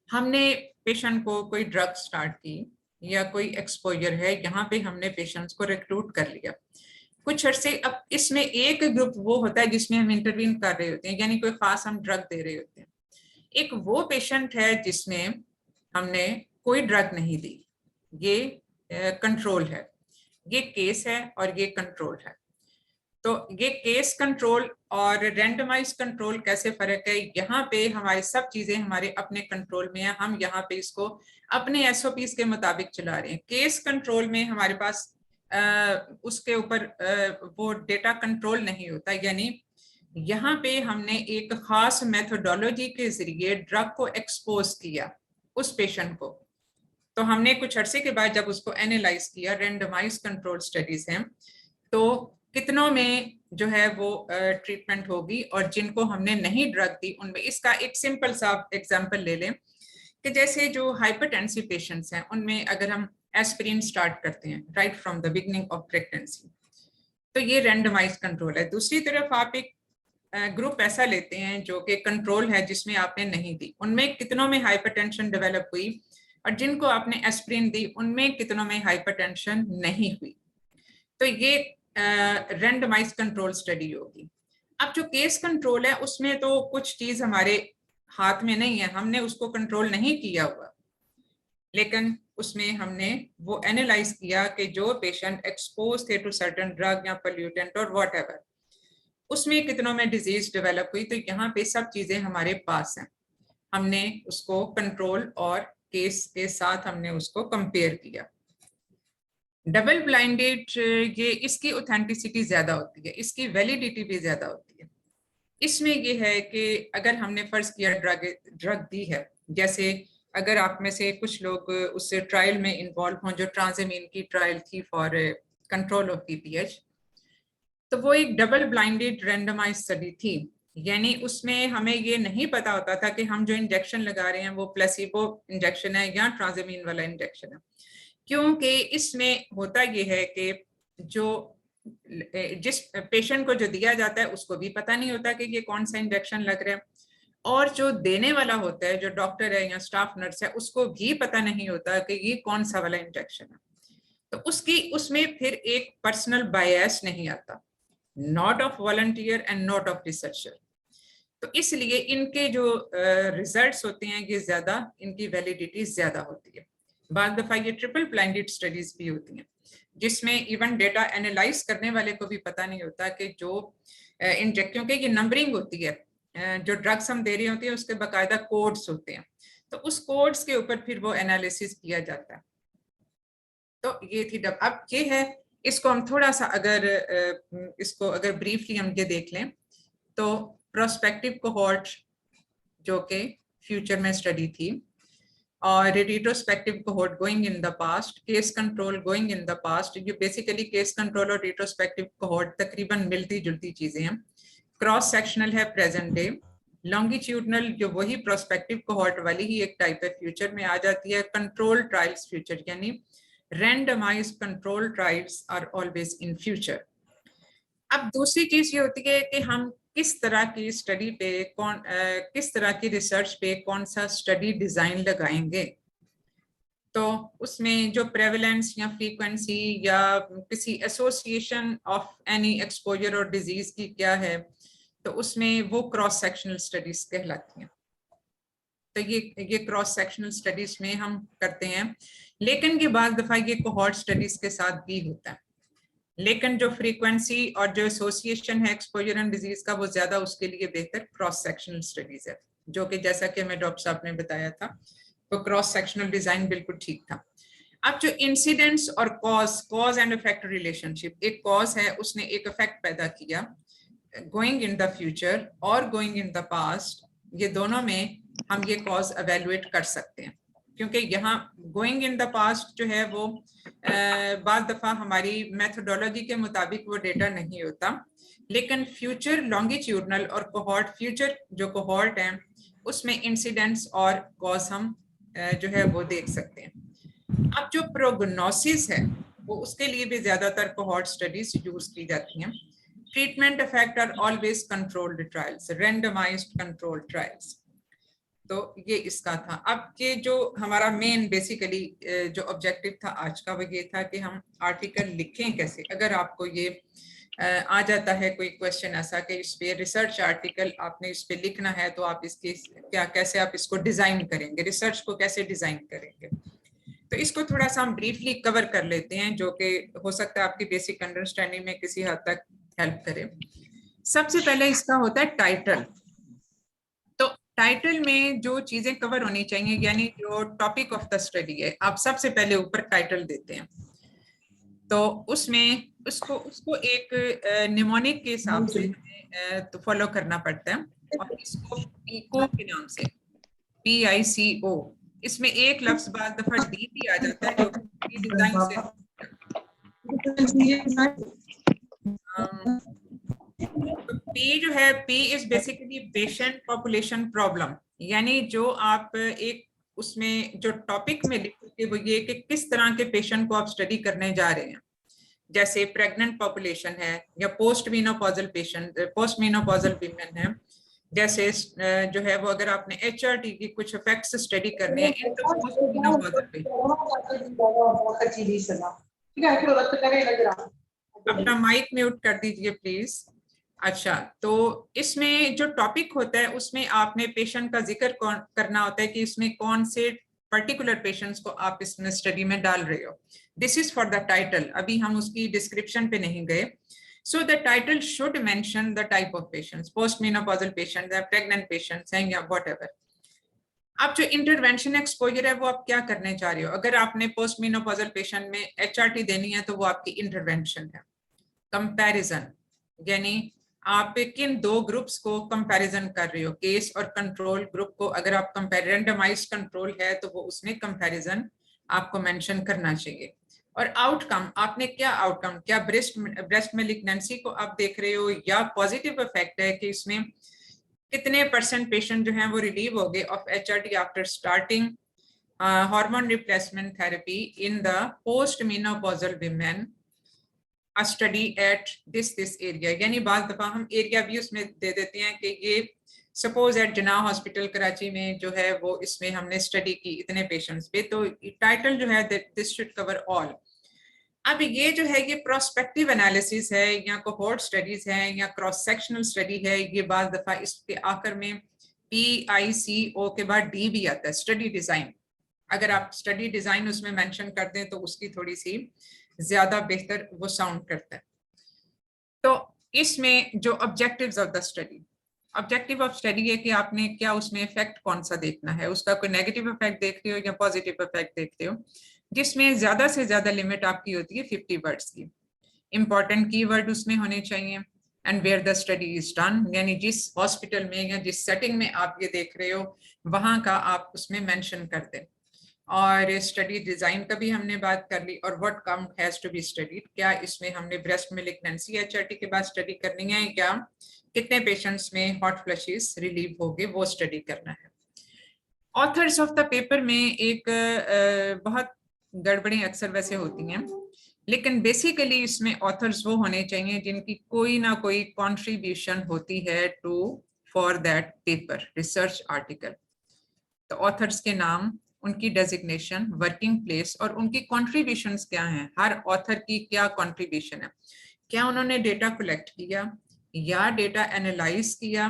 S1: हमने पेशेंट को कोई ड्रग स्टार्ट की या कोई एक्सपोजर है, यहाँ पे हमने पेशेंट्स को रिक्रूट कर लिया कुछ अर्से। अब इसमें एक ग्रुप वो होता है जिसमें हम इंटरवीन कर रहे होते हैं, यानी कोई खास हम ड्रग दे रहे होते हैं। एक वो पेशेंट है जिसमें हमने कोई ड्रग नहीं दी, ये कंट्रोल है, ये केस है और ये कंट्रोल है। तो ये केस कंट्रोल और रैंडमाइज कंट्रोल कैसे फर्क है, यहाँ पे हमारी सब चीजें हमारे अपने कंट्रोल में है, हम यहाँ पे इसको अपने SOPs के मुताबिक चला रहे हैं। केस कंट्रोल में हमारे पास उसके ऊपर वो डेटा कंट्रोल नहीं होता। यानी यहाँ पे हमने एक खास मेथोडोलॉजी के जरिए ड्रग को एक्सपोज किया उस पेशेंट को, तो हमने कुछ अरसे के बाद जब उसको एनालाइज किया, रेंडमाइज कंट्रोल स्टडीज हैं, तो कितनों में जो है वो ट्रीटमेंट होगी और जिनको हमने नहीं ड्रग दी उनमें। इसका एक सिंपल सा एग्जांपल ले लें कि जैसे जो हाइपरटेंसिव पेशेंट्स हैं उनमें अगर हम एस्पिरिन स्टार्ट करते हैं right from the beginning of pregnancy, तो ये रेंडमाइज कंट्रोल है। दूसरी तरफ आप एक ग्रुप ऐसा लेते हैं जो कि कंट्रोल है जिसमें आपने नहीं दी, उनमें कितनों में हाइपरटेंशन डेवलप हुई, और जिनको आपने एस्पिरिन दी उनमें कितनों में हाइपरटेंशन नहीं हुई। तो ये रेंडमाइज कंट्रोल स्टडी होगी। अब जो केस कंट्रोल है उसमें तो कुछ चीज हमारे हाथ में नहीं है, हमने उसको कंट्रोल नहीं किया हुआ, लेकिन उसमें हमने वो एनालाइज किया कि जो पेशेंट एक्सपोज थे टू सर्टेन ड्रग या पोल्यूटेंट और व्हाटएवर, उसमें कितनों में डिजीज डेवलप हुई। तो यहाँ पे सब चीजें हमारे पास हैं, हमने उसको कंट्रोल और केस के साथ हमने उसको कंपेयर किया। डबल ब्लाइंडेड ये इसकी ऑथेंटिसिटी ज्यादा होती है, इसकी वैलिडिटी भी ज्यादा होती है। इसमें ये है कि अगर हमने फर्ज किया ड्रग दी है, जैसे अगर आप में से कुछ लोग उससे ट्रायल में इन्वॉल्व हों, जो ट्रांसएमीन की ट्रायल थी फॉर कंट्रोल ऑफ पीपीएच, तो वो एक डबल ब्लाइंडेड रैंडमाइज स्टडी थी। यानी उसमें हमें ये नहीं पता होता था कि हम जो इंजेक्शन लगा रहे हैं वो प्लेसिबो इंजेक्शन है या ट्रांसएमीन वाला इंजेक्शन है, क्योंकि इसमें होता ये है कि जो जिस पेशेंट को जो दिया जाता है उसको भी पता नहीं होता कि ये कौन सा इंजेक्शन लग रहा है, और जो देने वाला होता है, जो डॉक्टर है या स्टाफ नर्स है, उसको भी पता नहीं होता कि ये कौन सा वाला इंजेक्शन है। तो उसमें फिर एक पर्सनल बायस नहीं आता, not of volunteer and not of researcher. तो इसलिए इनके जो रिजल्ट्स होते हैं ये ज्यादा, इनकी वैलिडिटी ज्यादा होती है। बाद दफा ये ट्रिपल ब्लाइंडेड स्टडीज भी होती हैं जिसमें इवन डेटा एनालाइज करने वाले को भी पता नहीं होता कि जो क्योंकि ये नंबरिंग होती है, जो ड्रग्स हम दे रहे होते हैं उसके बाकायदा कोड्स होते हैं, तो उस कोड्स के ऊपर फिर वो एनालिसिस किया जाता है। तो ये थी अब ये है, इसको हम थोड़ा सा अगर ब्रीफली हम ये देख लें, तो प्रोस्पेक्टिव कोहॉर्ट जो कि फ्यूचर में स्टडी थी, और retrospective cohort going in the past, case control going in the past. ये बेसिकली केस कंट्रोल और रिट्रोस्पेक्टिव कोहॉर्ट तकरीबन मिलती जुलती चीजें हैं। क्रॉस सेक्शनल है प्रेजेंट डे, लॉन्गिट्यूडनल जो वही प्रोस्पेक्टिव कोहॉर्ट वाली ही एक टाइप है, फ्यूचर में आ जाती है। कंट्रोल ट्रायल्स फ्यूचर, यानी randomized control trials are always in future। अब दूसरी चीज ये होती है कि हम किस तरह की स्टडी पे किस तरह की रिसर्च पे कौन सा स्टडी डिजाइन लगाएंगे। तो उसमें जो प्रेवलेंस या फ्रीक्वेंसी या किसी एसोसिएशन ऑफ एनी एक्सपोजर और डिजीज की क्या है, तो उसमें वो क्रॉस सेक्शनल स्टडीज कहलाती हैं। तो ये क्रॉस सेक्शनल स्टडीज में हम करते हैं, लेकिन ये बाद दफा ये कोहॉर्ट स्टडीज के साथ भी होता है। लेकिन जो फ्रीक्वेंसी और जो एसोसिएशन है एक्सपोजर एंड डिजीज का, वो ज्यादा उसके लिए बेहतर क्रॉस सेक्शनल स्टडीज है, जो कि जैसा कि हमें डॉक्टर साहब ने बताया था, तो क्रॉस सेक्शनल डिजाइन बिल्कुल ठीक था। अब जो इंसिडेंट्स और कॉज एंड इफेक्ट रिलेशनशिप, एक कॉज है उसने एक इफेक्ट पैदा किया, गोइंग इन द फ्यूचर और गोइंग इन द पास्ट, ये दोनों में हम ये कॉज एवेलुएट कर सकते हैं, क्योंकि यहाँ गोइंग इन द पास्ट जो है वो बाद दफा हमारी मेथोडोलॉजी के मुताबिक वो डेटा नहीं होता, लेकिन फ्यूचर लॉन्गिट्यूडनल और कोहॉर्ट, फ्यूचर जो कोहॉर्ट है उसमें इंसिडेंट्स और कॉज हम जो है वो देख सकते हैं। अब जो प्रोग्नोसिस है वो उसके लिए भी ज्यादातर कोहॉर्ट स्टडीज यूज की जाती हैं। Treatment effect are always controlled trials, randomised controlled trials. तो ये इसका था। अब ये जो हमारा मेन बेसिकली जो ऑब्जेक्टिव था आज का, वो ये था कि हम आर्टिकल लिखें कैसे। अगर आपको ये आ जाता है कोई क्वेश्चन ऐसा कि इस पे रिसर्च आर्टिकल आपने इस पे लिखना है, तो आप इसके कैसे आप इसको डिजाइन करेंगे, रिसर्च को कैसे डिजाइन करेंगे, तो इसको थोड़ा सा हम ब्रीफली कवर कर लेते हैं, जो कि हो सकता है आपकी बेसिक अंडरस्टैंडिंग में किसी हद तक हेल्प करे। सबसे पहले इसका होता है टाइटल। तो टाइटल में जो चीजें कवर होनी चाहिए, यानी जो टॉपिक ऑफ द स्टडी है, आप सबसे पहले ऊपर टाइटल देते हैं। तो उसमें उसको उसको एक निमोनिक के हिसाब से तो फॉलो करना पड़ता है, और इसको पीको के नाम से, PICO, इसमें एक लफ्ज बाद दफा डी भी आ जाता है जो डिजाइन से P जो है, P is basically patient population problem, यानी जो आप एक उसमें जो टॉपिक में लिखोगे वो ये कि किस तरह के पेशेंट को आप स्टडी करने जा रहे हैं, जैसे प्रेग्नेंट पॉपुलेशन है या post menopausal patient, post menopausal women है, जैसे जो है वो अगर आपने HRT की कुछ इफेक्ट्स स्टडी करने हैं इन पोस्ट मीनोपॉजल पे। अपना माइक म्यूट कर दीजिए प्लीज। अच्छा, तो इसमें जो टॉपिक होता है उसमें आपने पेशेंट का जिक्र करना होता है कि इसमें कौन से पर्टिकुलर पेशेंट्स को आप इसमें स्टडी में डाल रहे हो। This is for the title, अभी हम उसकी डिस्क्रिप्शन पे नहीं गए। So the title should mention the type of patients, post menopausal patients या प्रेग्नेंट पेशेंट्स हैं या व्हाटएवर। अब जो इंटरवेंशन एक्सपोजर है वो आप क्या करने जा रहे हो। अगर आपने पोस्ट मेनोपॉजल पेशेंट में HRT देनी है तो वो आपकी इंटरवेंशन है। कंपैरिजन, यानी आप किन दो ग्रुप्स को कंपैरिजन कर रहे हो, केस और कंट्रोल ग्रुप को अगर आप रैंडमाइज्ड कंट्रोल है तो वो उसमें कंपैरिजन आपको मेंशन करना चाहिए। और आउटकम, आपने क्या आउटकम, क्या ब्रेस्ट मैलिग्नेंसी को आप देख रहे हो या पॉजिटिव इफेक्ट है कि इसमें कितने % पेशेंट जो हैं वो रिलीव हो गए of HRT after starting hormone replacement therapy in the post menopausal women a study at this area। यानी बात दफा हम एरिया भी उसमें दे देते हैं कि ये सपोज एट जना हॉस्पिटल कराची में जो है वो इसमें हमने स्टडी की इतने पेशेंट्स पे, तो टाइटल जो है दिस शुड कवर ऑल। अब ये जो है ये प्रोस्पेक्टिव एनालिसिस है या कोहोर्ट स्टडीज है या क्रॉस सेक्शनल स्टडी है, ये बात दफा इसके आखिर में PICO के बाद D भी आता है, स्टडी डिजाइन। अगर आप स्टडी डिजाइन उसमें मेंशन कर दें तो उसकी थोड़ी सी ज्यादा बेहतर वो साउंड करता है। तो इसमें जो objectives of the study, objective of study है कि आपने क्या उसमें इफेक्ट कौन सा देखना है, उसका कोई नेगेटिव इफेक्ट देख रहे हो या पॉजिटिव इफेक्ट देखते हो, जिसमें ज्यादा से ज्यादा लिमिट आपकी होती है 50 वर्ड्स की। इंपॉर्टेंट कीवर्ड उसमें होने चाहिए, and where the study is done, यानी जिस हॉस्पिटल में या जिस सेटिंग में आप ये देख रहे हो वहां का आप उसमें मेंशन कर दें। और स्टडी डिजाइन का भी हमने बात कर ली, और what count has to be studied, क्या इसमें हमने ब्रेस्ट मैलिग्नेंसी HRT के बाद स्टडी करनी है या कितने पेशेंट्स में हॉट फ्लशेस रिलीव हो गए वो स्टडी करना है। ऑथर्स ऑफ द पेपर में एक बहुत गड़बड़ी अक्सर वैसे होती हैं, लेकिन बेसिकली इसमें ऑथर्स वो होने चाहिए जिनकी कोई ना कोई कॉन्ट्रीब्यूशन होती है to for that paper research article. तो ऑथर्स के नाम, उनकी डेजिग्नेशन, वर्किंग प्लेस और उनकी कॉन्ट्रीब्यूशंस क्या हैं, हर ऑथर की क्या कॉन्ट्रीब्यूशन है, क्या उन्होंने डेटा कलेक्ट किया या डेटा एनालाइज किया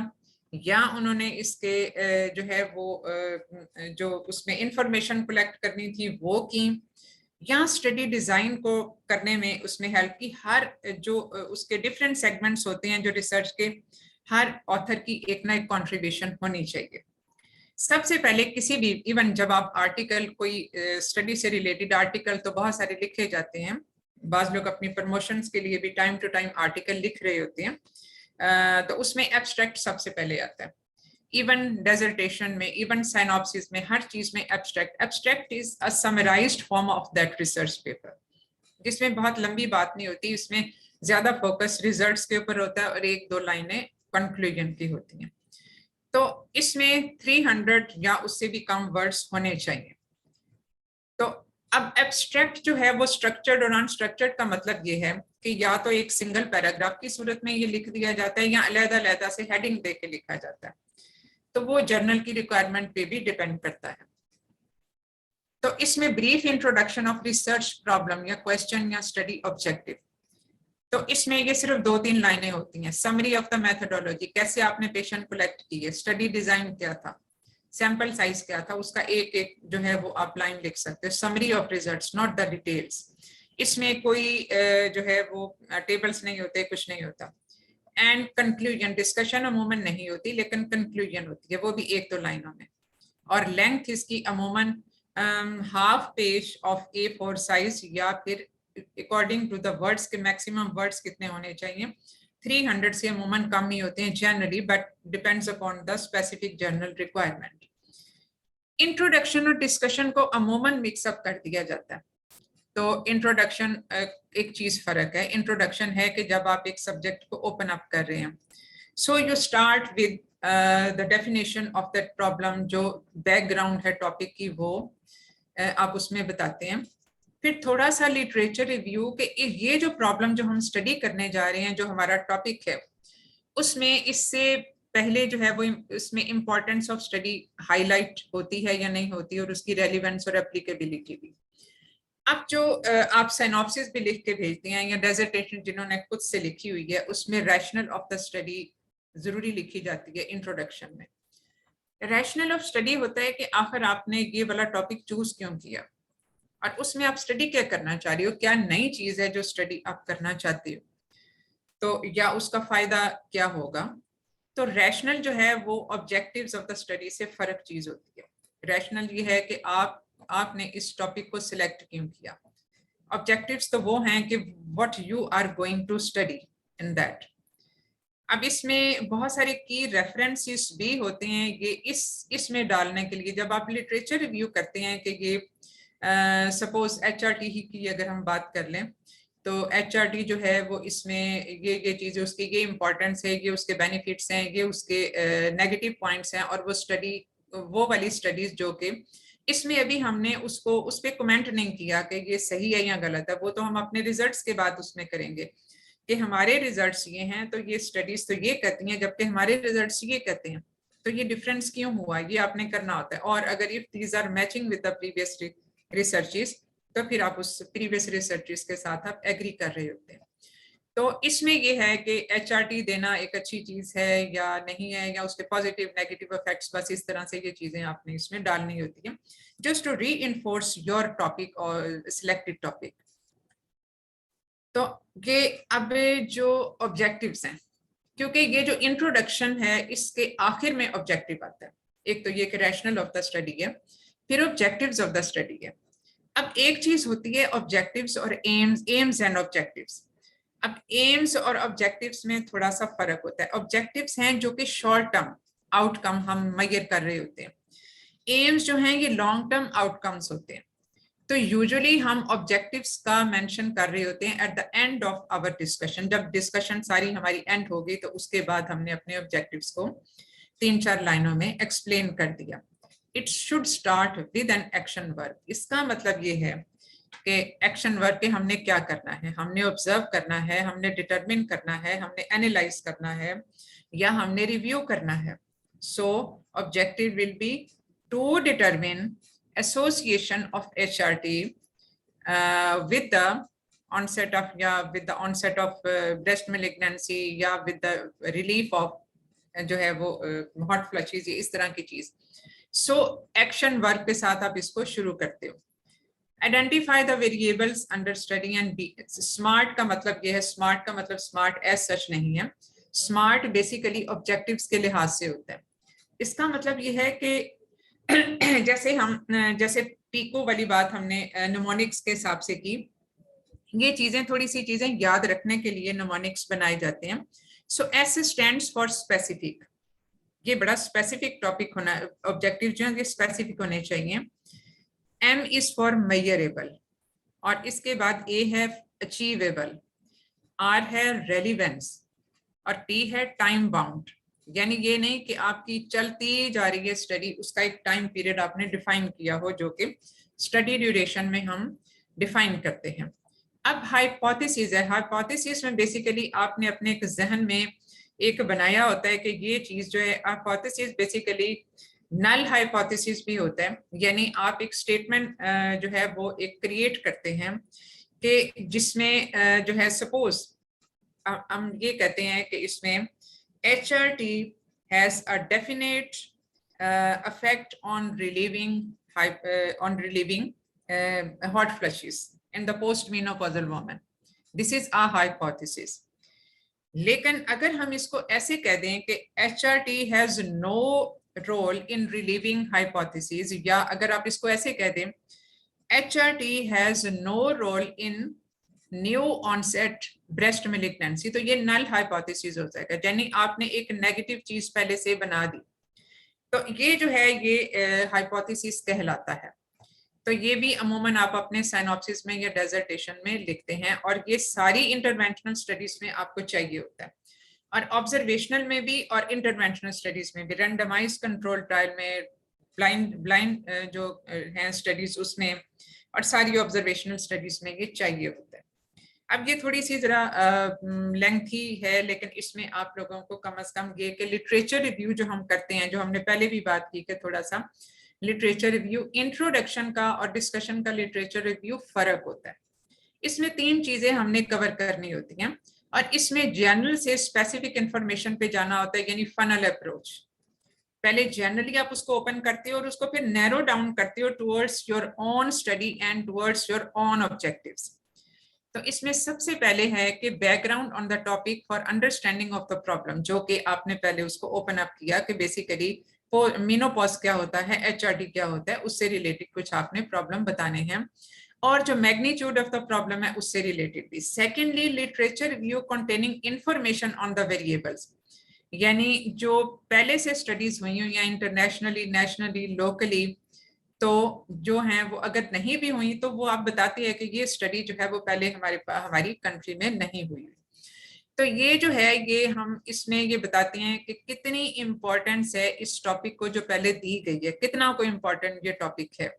S1: या उन्होंने इसके जो है वो जो उसमें इंफॉर्मेशन कलेक्ट करनी थी वो की, या स्टडी डिजाइन को करने में उसमें हेल्प की। हर जो उसके डिफरेंट सेगमेंट्स होते हैं जो रिसर्च के, हर ऑथर की एक ना एक कॉन्ट्रीब्यूशन होनी चाहिए। सबसे पहले किसी भी, इवन जब आप आर्टिकल कोई स्टडी से रिलेटेड आर्टिकल तो बहुत सारे लिखे जाते हैं, बाज लोग अपनी प्रमोशंस के लिए भी टाइम टू टाइम आर्टिकल लिख रहे होते हैं, तो उसमें एब्स्ट्रैक्ट सबसे पहले आता है। इवन डेजर्टेशन में, इवन साइनॉप्सिस में, हर चीज में abstract is a summarised form of that research paper, जिसमें बहुत लंबी बात नहीं होती, इसमें ज्यादा फोकस रिजल्ट्स के ऊपर होता है और 1-2 लाइनें कंक्लूजन की होती हैं। तो इसमें 300 या उससे भी कम वर्ड्स होने चाहिए। तो अब एब्स्ट्रैक्ट जो है वो स्ट्रक्चर्ड और अनस्ट्रक्चर्ड का मतलब ये है कि या तो एक सिंगल पैराग्राफ की सूरत में ये लिख दिया जाता है या अलग-अलग से हेडिंग दे के लिखा जाता है, तो वो जर्नल की रिक्वायरमेंट पे भी डिपेंड करता है। तो इसमें brief introduction of research problem या क्वेश्चन या स्टडी ऑब्जेक्टिव, तो इसमें ये सिर्फ 2-3 लाइनें होती हैं। समरी ऑफ द मेथोडोलॉजी, कैसे आपने पेशेंट कलेक्ट किए, स्टडी डिजाइन क्या था, सैंपल साइज क्या था, उसका एक एक जो है वो आप लाइन लिख सकते हो। Summary of results, not the details, इसमें कोई जो है वो टेबल्स नहीं होते, कुछ नहीं होता। एंड कंक्लूजन, डिस्कशन अमूमन नहीं होती लेकिन कंक्लूजन होती है, वो भी 1-2 लाइनों में। और लेंथ इसकी अमूमन half page of A4 size या फिर अकॉर्डिंग टू द वर्ड्स के मैक्सिमम वर्ड्स कितने होने चाहिए, 300 से अमूमन कम ही होते हैं generally, but depends upon the specific journal requirement. Introduction और डिस्कशन को अमूमन मिक्सअप कर दिया जाता है। तो इंट्रोडक्शन एक चीज फर्क है, इंट्रोडक्शन है कि जब आप एक सब्जेक्ट को ओपन अप कर रहे हैं, so you start with the definition of that problem, जो बैकग्राउंड है टॉपिक की वो आप उसमें बताते हैं। फिर थोड़ा सा लिटरेचर रिव्यू कि ये जो प्रॉब्लम जो हम स्टडी करने जा रहे हैं, जो हमारा टॉपिक है, उसमें इससे पहले जो है वो इसमें इम्पोर्टेंस ऑफ स्टडी हाईलाइट होती है या नहीं होती, और उसकी रेलिवेंस और एप्लीकेबिलिटी भी। अब जो आप सिनॉप्सिस भी लिख के भेजते हैं या डिसर्टेशन जिन्होंने खुद से लिखी हुई है, उसमें रैशनल ऑफ द स्टडी जरूरी लिखी जाती है इंट्रोडक्शन में। रैशनल ऑफ स्टडी होता है कि आखिर आपने ये वाला टॉपिक चूज क्यों किया, और उसमें आप स्टडी क्या करना चाह रही हो, क्या नई चीज है जो स्टडी आप करना चाहते हो, तो या उसका फायदा क्या होगा। तो रैशनल जो है वो ऑब्जेक्टिव्स ऑफ द स्टडी से फर्क चीज होती है। रैशनल ये है कि आपने इस टॉपिक को सिलेक्ट क्यों किया। ऑब्जेक्टिव्स तो वो हैं कि what you are going to study in that. अब इसमें बहुत सारे की रेफरेंसेस भी होते हैं ये इसमें डालने के लिए। जब आप लिटरेचर रिव्यू करते हैं कि ये सपोज HRT ही की अगर हम बात कर लें, तो HRT जो है वो इसमें ये चीज़ें, उसकी ये इम्पोर्टेंस है, ये उसके बेनिफिट्स हैं, ये उसके नेगेटिव पॉइंट्स हैं, और वो स्टडी वो वाली स्टडीज जो कि इसमें अभी हमने उसको उस पर कमेंट नहीं किया कि ये सही है या गलत है, वो तो हम अपने रिजल्ट्स के बाद उसमें करेंगे कि हमारे रिजल्ट्स ये हैं तो ये स्टडीज तो ये कहती हैं, जबकि हमारे रिजल्ट्स ये कहते हैं, तो ये डिफरेंस क्यों हुआ, ये आपने करना होता है। और अगर if these are matching with the previous researches, तो फिर आप उस प्रीवियस रिसर्चेस के साथ आप एग्री कर रहे होते हैं। तो इसमें ये है कि HRT देना एक अच्छी चीज है या नहीं है, या उसके पॉजिटिव नेगेटिव इफेक्ट्स, बस इस तरह से ये चीजें आपने इसमें डालनी होती है, just to reinforce your topic और सिलेक्टेड टॉपिक। तो ये अब जो ऑब्जेक्टिव्स हैं, क्योंकि ये जो इंट्रोडक्शन है इसके आखिर में ऑब्जेक्टिव आता है। एक तो ये कि रैशनल ऑफ द स्टडी है, फिर ऑब्जेक्टिव्स ऑफ द स्टडी है। अब एक चीज होती है ऑब्जेक्टिव्स और एम्स एंड ऑब्जेक्टिव्स। अब एम्स और ऑब्जेक्टिव्स में थोड़ा सा फर्क होता है। ऑब्जेक्टिव्स हैं जो कि शॉर्ट टर्म आउटकम हम मेजर कर रहे होते हैं, एम्स जो हैं ये लॉन्ग टर्म आउटकम्स होते हैं। तो यूजुअली हम ऑब्जेक्टिव्स का मेंशन कर रहे होते हैं at the end of our discussion. जब डिस्कशन सारी हमारी एंड हो गई तो उसके बाद हमने अपने ऑब्जेक्टिव्स को 3-4 लाइनों में एक्सप्लेन कर दिया। It should start with an action work. इसका मतलब ये है कि एक्शन वर्क के हमने क्या करना है, हमने ऑब्जर्व करना है, हमने डिटरमिन करना है, हमने एनालाइज करना है, या हमने रिव्यू करना है। So objective will be to determine association of HRT with the onset of breast malignancy या with the relief of जो है वो hot flushes, इस तरह की चीज। So action work के साथ आप इसको शुरू करते हो। Identify the variables under study and be smart का मतलब ये है, smart का मतलब smart as such नहीं है, smart basically objectives के लिहाज से होता है। इसका मतलब ये है कि जैसे पीको वाली बात हमने निमोनिक्स के हिसाब से की, ये चीजें थोड़ी सी चीजें याद रखने के लिए निमोनिक्स बनाए जाते हैं। सो S स्टैंड्स फॉर स्पेसिफिक, ये बड़ा स्पेसिफिक टॉपिक होना, ऑब्जेक्टिव जो है ये स्पेसिफिक होने चाहिए। M इज फॉर मेजरेबल, और इसके बाद A है अचीवेबल, R है रेलिवेंस, और T है टाइम बाउंड। यानी ये नहीं कि आपकी चलती जा रही है स्टडी, उसका एक टाइम पीरियड आपने डिफाइन किया हो, जो कि स्टडी ड्यूरेशन में हम डिफाइन करते हैं। अब हाइपोथेसिस है। हाइपोथेसिस में बेसिकली आपने अपने एक जहन में एक बनाया होता है कि ये चीज जो है, हाइपोथेसिस बेसिकली नल हाइपोथेसिस भी होता है, यानी आप एक स्टेटमेंट जो है वो एक क्रिएट करते हैं कि जिसमें जो है सपोज हम ये कहते हैं कि इसमें HRT has a definite effect on relieving hot flushes in the postmenopausal woman. This is a hypothesis. लेकिन अगर हम इसको ऐसे कह दें कि HRT has no role in relieving hypothesis, या अगर आप इसको ऐसे कह दें HRT has no role in new onset breast malignancy, तो ये नल हाइपोथेसिस हो जाएगा, यानी आपने एक नेगेटिव चीज पहले से बना दी, तो ये जो है ये हाइपोथेसिस कहलाता है। तो ये भी अमूमन आप अपने साइनॉप्सिस में या डेजर्टेशन में लिखते हैं, और ये सारी इंटरवेंशनल स्टडीज में आपको चाहिए होता है, और ऑब्जर्वेशनल में भी और इंटरवेंशनल स्टडीज में भी, रैंडमाइज्ड कंट्रोल ट्रायल में, ब्लाइंड जो हैं स्टडीज उसमें, और सारी ऑब्जर्वेशनल स्टडीज में ये चाहिए होता है। अब ये थोड़ी सी जरा लेंथी है, लेकिन इसमें आप लोगों को कम से कम ये कि लिटरेचर रिव्यू जो हम करते हैं, जो हमने पहले भी बात की कि थोड़ा सा लिटरेचर रिव्यू, इंट्रोडक्शन का और डिस्कशन का लिटरेचर रिव्यू फर्क होता है। इसमें 3 चीजें हमने कवर करनी होती हैं, और इसमें जनरल से स्पेसिफिक इंफॉर्मेशन पे जाना होता है, यानी फनल अप्रोच। पहले जनरली आप उसको ओपन करते हो और उसको फिर नैरो डाउन करते हो towards your own study and towards your own objectives. तो इसमें सबसे पहले है कि background on the topic for understanding of the problem, जो कि आपने पहले उसको ओपन अप किया कि बेसिकली मीनोपॉज क्या होता है, HRT क्या होता है, उससे रिलेटेड कुछ आपने प्रॉब्लम बताने हैं, और जो मैग्नीट्यूड ऑफ द प्रॉब्लम है उससे रिलेटेड भी। Secondly, literature review containing information on the variables, यानी जो पहले से स्टडीज हुई हो या इंटरनेशनली, नेशनली, लोकली, तो जो हैं वो अगर नहीं भी हुई तो वो आप बताते हैं कि ये स्टडी जो है वो पहले हमारी कंट्री में नहीं हुई। तो ये जो है ये हम इसमें ये बताते हैं कि कितनी इम्पोर्टेंस है इस टॉपिक को जो पहले दी गई है, कितना को इम्पोर्टेंट ये टॉपिक है।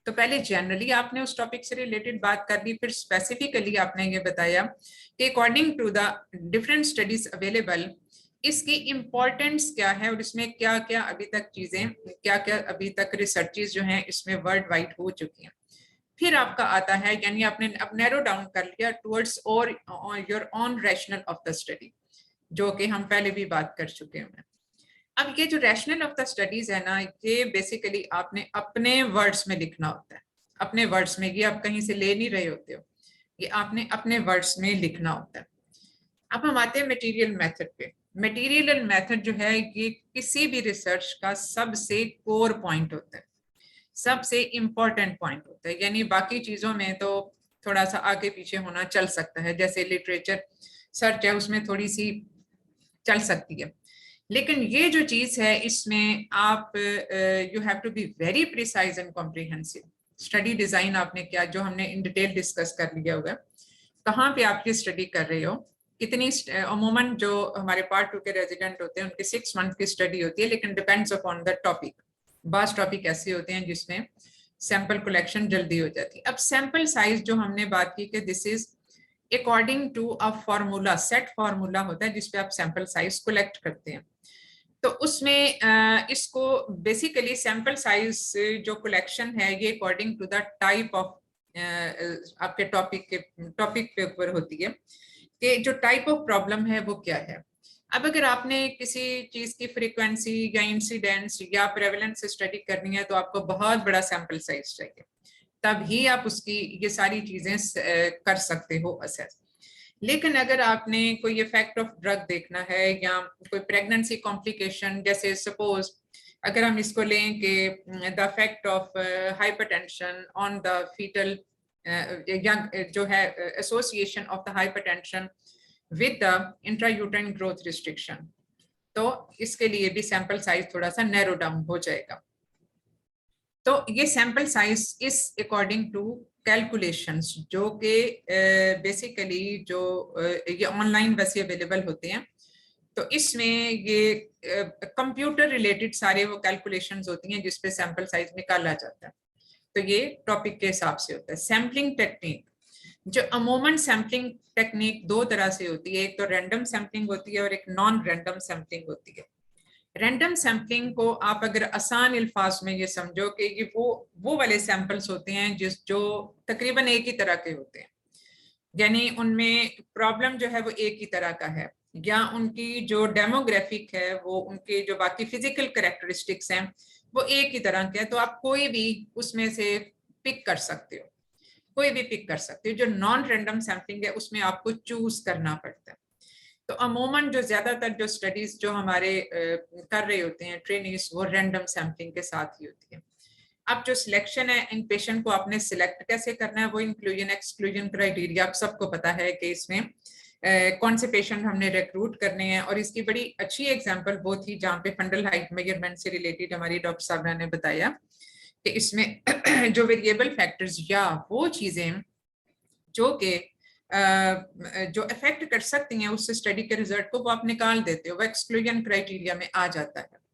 S1: तो पहले जनरली आपने उस टॉपिक से रिलेटेड बात कर ली, फिर स्पेसिफिकली आपने ये बताया कि according to the different studies available इसकी इम्पोर्टेंस क्या है, और इसमें क्या क्या अभी तक चीजें, क्या क्या अभी तक रिसर्चेस जो हैं इसमें वर्ल्ड वाइड हो चुकी हैं। फिर आपका आता है, यानी आपने अब नैरो डाउन कर लिया टुवर्ड्स और your own rational of the study, जो कि हम पहले भी बात कर चुके हैं। अब ये जो रैशनल ऑफ द स्टडीज है ना, ये बेसिकली आपने अपने वर्ड्स में लिखना होता है, अपने वर्ड्स में, ये आप कहीं से ले नहीं रहे होते हो, ये आपने अपने वर्ड्स में लिखना होता है। अब हम आते हैं मटेरियल मेथड पे। मटेरियल मेथड जो है ये किसी भी रिसर्च का सबसे कोर पॉइंट होता है, सबसे इम्पोर्टेंट पॉइंट होता है, यानी बाकी चीजों में तो थोड़ा सा आगे पीछे होना चल सकता है, जैसे लिटरेचर सर्च है उसमें थोड़ी सी चल सकती है, लेकिन ये जो चीज है इसमें आप you have to be very precise and comprehensive. Study design आपने क्या, जो हमने इन डिटेल डिस्कस कर लिया होगा, कहाँ पे आप ये स्टडी कर रहे हो, कितनी, अमूमन जो हमारे पार्ट 2 के रेजिडेंट होते हैं उनकी 6 मंथ की स्टडी होती है, लेकिन डिपेंड्स अपॉन द टॉपिक। बास टॉपिक ऐसे होते हैं जिसमें सैंपल कलेक्शन जल्दी हो जाती है। अब सैंपल साइज जो हमने बात की कि this is according to a formula, set formula होता है जिसपे आप सैंपल साइज कलेक्ट करते हैं। तो उसमें इसको बेसिकली सैंपल साइज जो कलेक्शन है ये according to the type of आपके टॉपिक के ऊपर होती है कि जो टाइप ऑफ प्रॉब्लम है वो क्या है। अब अगर आपने किसी चीज की फ्रीक्वेंसी या इंसिडेंस या प्रेवलेंस स्टडी करनी है तो आपको बहुत बड़ा सैंपल साइज चाहिए, तभी आप उसकी ये सारी चीजें कर सकते हो असेस। लेकिन अगर आपने कोई इफेक्ट ऑफ ड्रग देखना है या कोई प्रेगनेंसी कॉम्प्लिकेशन, जैसे सपोज अगर हम इसको लें कि the effect of hypertension on the fetal young, जो है association of the hypertension with the intrauterine growth restriction, तो इसके लिए भी सैंपल साइज थोड़ा सा नैरो डाउन हो जाएगा। तो ये sample size is according to calculations, जो कि बेसिकली जो ये ऑनलाइन वैसे अवेलेबल होते हैं, तो इसमें ये कंप्यूटर रिलेटेड सारे वो कैलकुलेशंस होती हैं जिसपे सैंपल साइज निकाला जाता है। तो ये टॉपिक के हिसाब से होता है। सैम्पलिंग टेक्निक, जो अमूमन सैम्पलिंग टेक्निक 2 तरह से होती है, एक तो रैंडम सैम्पलिंग होती है और एक नॉन रैंडम सैम्पलिंग होती है। रैंडम सैम्पलिंग को आप अगर आसान अल्फाज में ये समझो कि ये वो वाले सैंपल्स होते हैं जो तकरीबन एक ही तरह के होते हैं, यानी उनमें प्रॉब्लम जो है वो एक ही तरह का है, या उनकी जो डेमोग्राफिक है, वो उनके जो बाकी फिजिकल कैरेक्टरिस्टिक्स हैं वो एक ही तरह के हैं, तो आप कोई भी उसमें से पिक कर सकते हो, कोई भी पिक कर सकते हो। जो नॉन रैंडम सैम्पलिंग है उसमें आपको चूज करना पड़ता है। तो अमूमन जो ज्यादातर जो स्टडीज जो हमारे कर रहे होते हैं ट्रेनिंग्स, वो रैंडम सैम्पलिंग के साथ ही होती है। अब जो सिलेक्शन है, इन पेशेंट को आपने सिलेक्ट कैसे करना है, वो इंक्लूजन एक्सक्लूजन क्राइटेरिया आप सबको पता है कि इसमें कौन से पेशेंट हमने रिक्रूट करने हैं। और इसकी बड़ी अच्छी एग्जांपल वो थी जहाँ पे फंडल हाइट मेजरमेंट से रिलेटेड हमारी डॉक्टर साहब ने बताया कि इसमें जो वेरिएबल फैक्टर्स या वो चीजें जो कि जो अफेक्ट कर सकती हैं उस स्टडी के रिजल्ट को, वो आप निकाल देते हो, वो एक्सक्लूजन क्राइटेरिया में आ जाता है।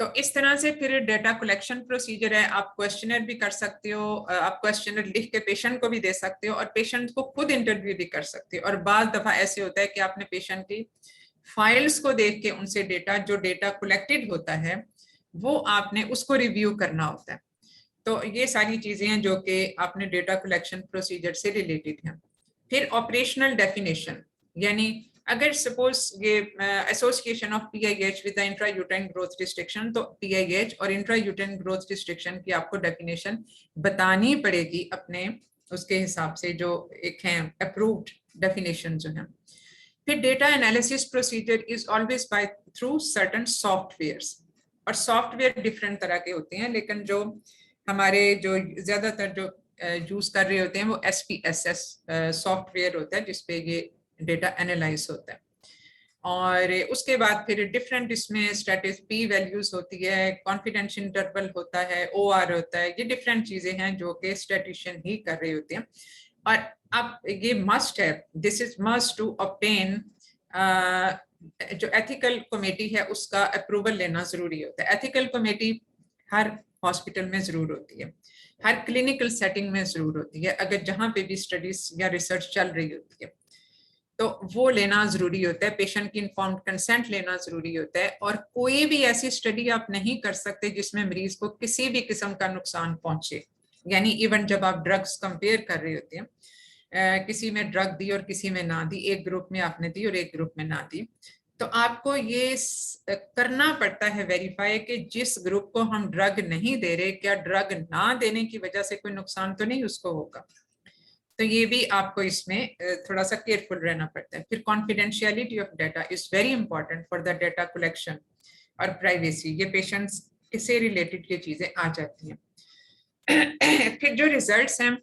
S1: तो इस तरह से फिर डेटा कलेक्शन प्रोसीजर है। आप क्वेश्चनर भी कर सकते हो, आप क्वेश्चनर लिख के पेशेंट को भी दे सकते हो और पेशेंट को खुद इंटरव्यू भी कर सकते हो। और बाज़ दफा ऐसे होता है कि आपने पेशेंट की फाइल्स को देख के उनसे डेटा, जो डेटा कलेक्टेड होता है वो आपने उसको रिव्यू करना होता है। तो ये सारी चीजें हैं जो कि आपने डेटा कलेक्शन प्रोसीजर से रिलेटेड हैं। फिर ऑपरेशनल डेफिनेशन, यानी अगर सपोज ये association of PIH with the intrauterine growth restriction, तो पीआईएच और इंट्रायूटेराइन ग्रोथ रिस्ट्रिक्शन की आपको डेफिनेशन बतानी पड़ेगी अपने उसके हिसाब से, जो एक हैं अप्रूव्ड डेफिनेशन जो हैं। फिर data analysis procedure is always by through certain softwares, और सॉफ्टवेयर डिफरेंट तरह के होते हैं, लेकिन जो हमारे जो ज्यादातर जो यूज कर रहे होते हैं वो SPSS सॉफ्टवेयर होता है जिसपे ये डेटा एनालाइज होता है। और उसके बाद फिर डिफरेंट इसमें स्टैटिस पी वैल्यूज होती है, कॉन्फिडेंस इंटरवल होता है, OR होता है, ये डिफरेंट चीजें हैं जो कि स्टैटिशियन ही कर रहे होते हैं। और अब ये मस्ट है, this is must to obtain, जो एथिकल कमेटी है उसका अप्रूवल लेना जरूरी होता है। एथिकल कमेटी हर हॉस्पिटल में जरूर होती है, हर क्लिनिकल सेटिंग में जरूर होती है, अगर जहां पे भी स्टडीज या रिसर्च चल रही होती है तो वो लेना जरूरी होता है। पेशेंट की इन्फॉर्म्ड कंसेंट लेना जरूरी होता है। और कोई भी ऐसी स्टडी आप नहीं कर सकते जिसमें मरीज को किसी भी किस्म का नुकसान पहुंचे, यानी इवन जब आप ड्रग्स कंपेयर कर रहे होते हैं, किसी में ड्रग दी और किसी में ना दी, एक ग्रुप में आपने दी और एक ग्रुप में ना दी, तो आपको ये करना पड़ता है वेरीफाई कि जिस ग्रुप को हम ड्रग नहीं दे रहे, क्या ड्रग ना देने की वजह से कोई नुकसान तो नहीं उसको होगा। तो ये भी आपको इसमें थोड़ा सा केयरफुल रहना पड़ता है। फिर confidentiality of data is very important for the data collection और प्राइवेसी, ये पेशेंट्स से रिलेटेड ये चीजें आ जाती हैं। फिर जो रिजल्ट्स हैं,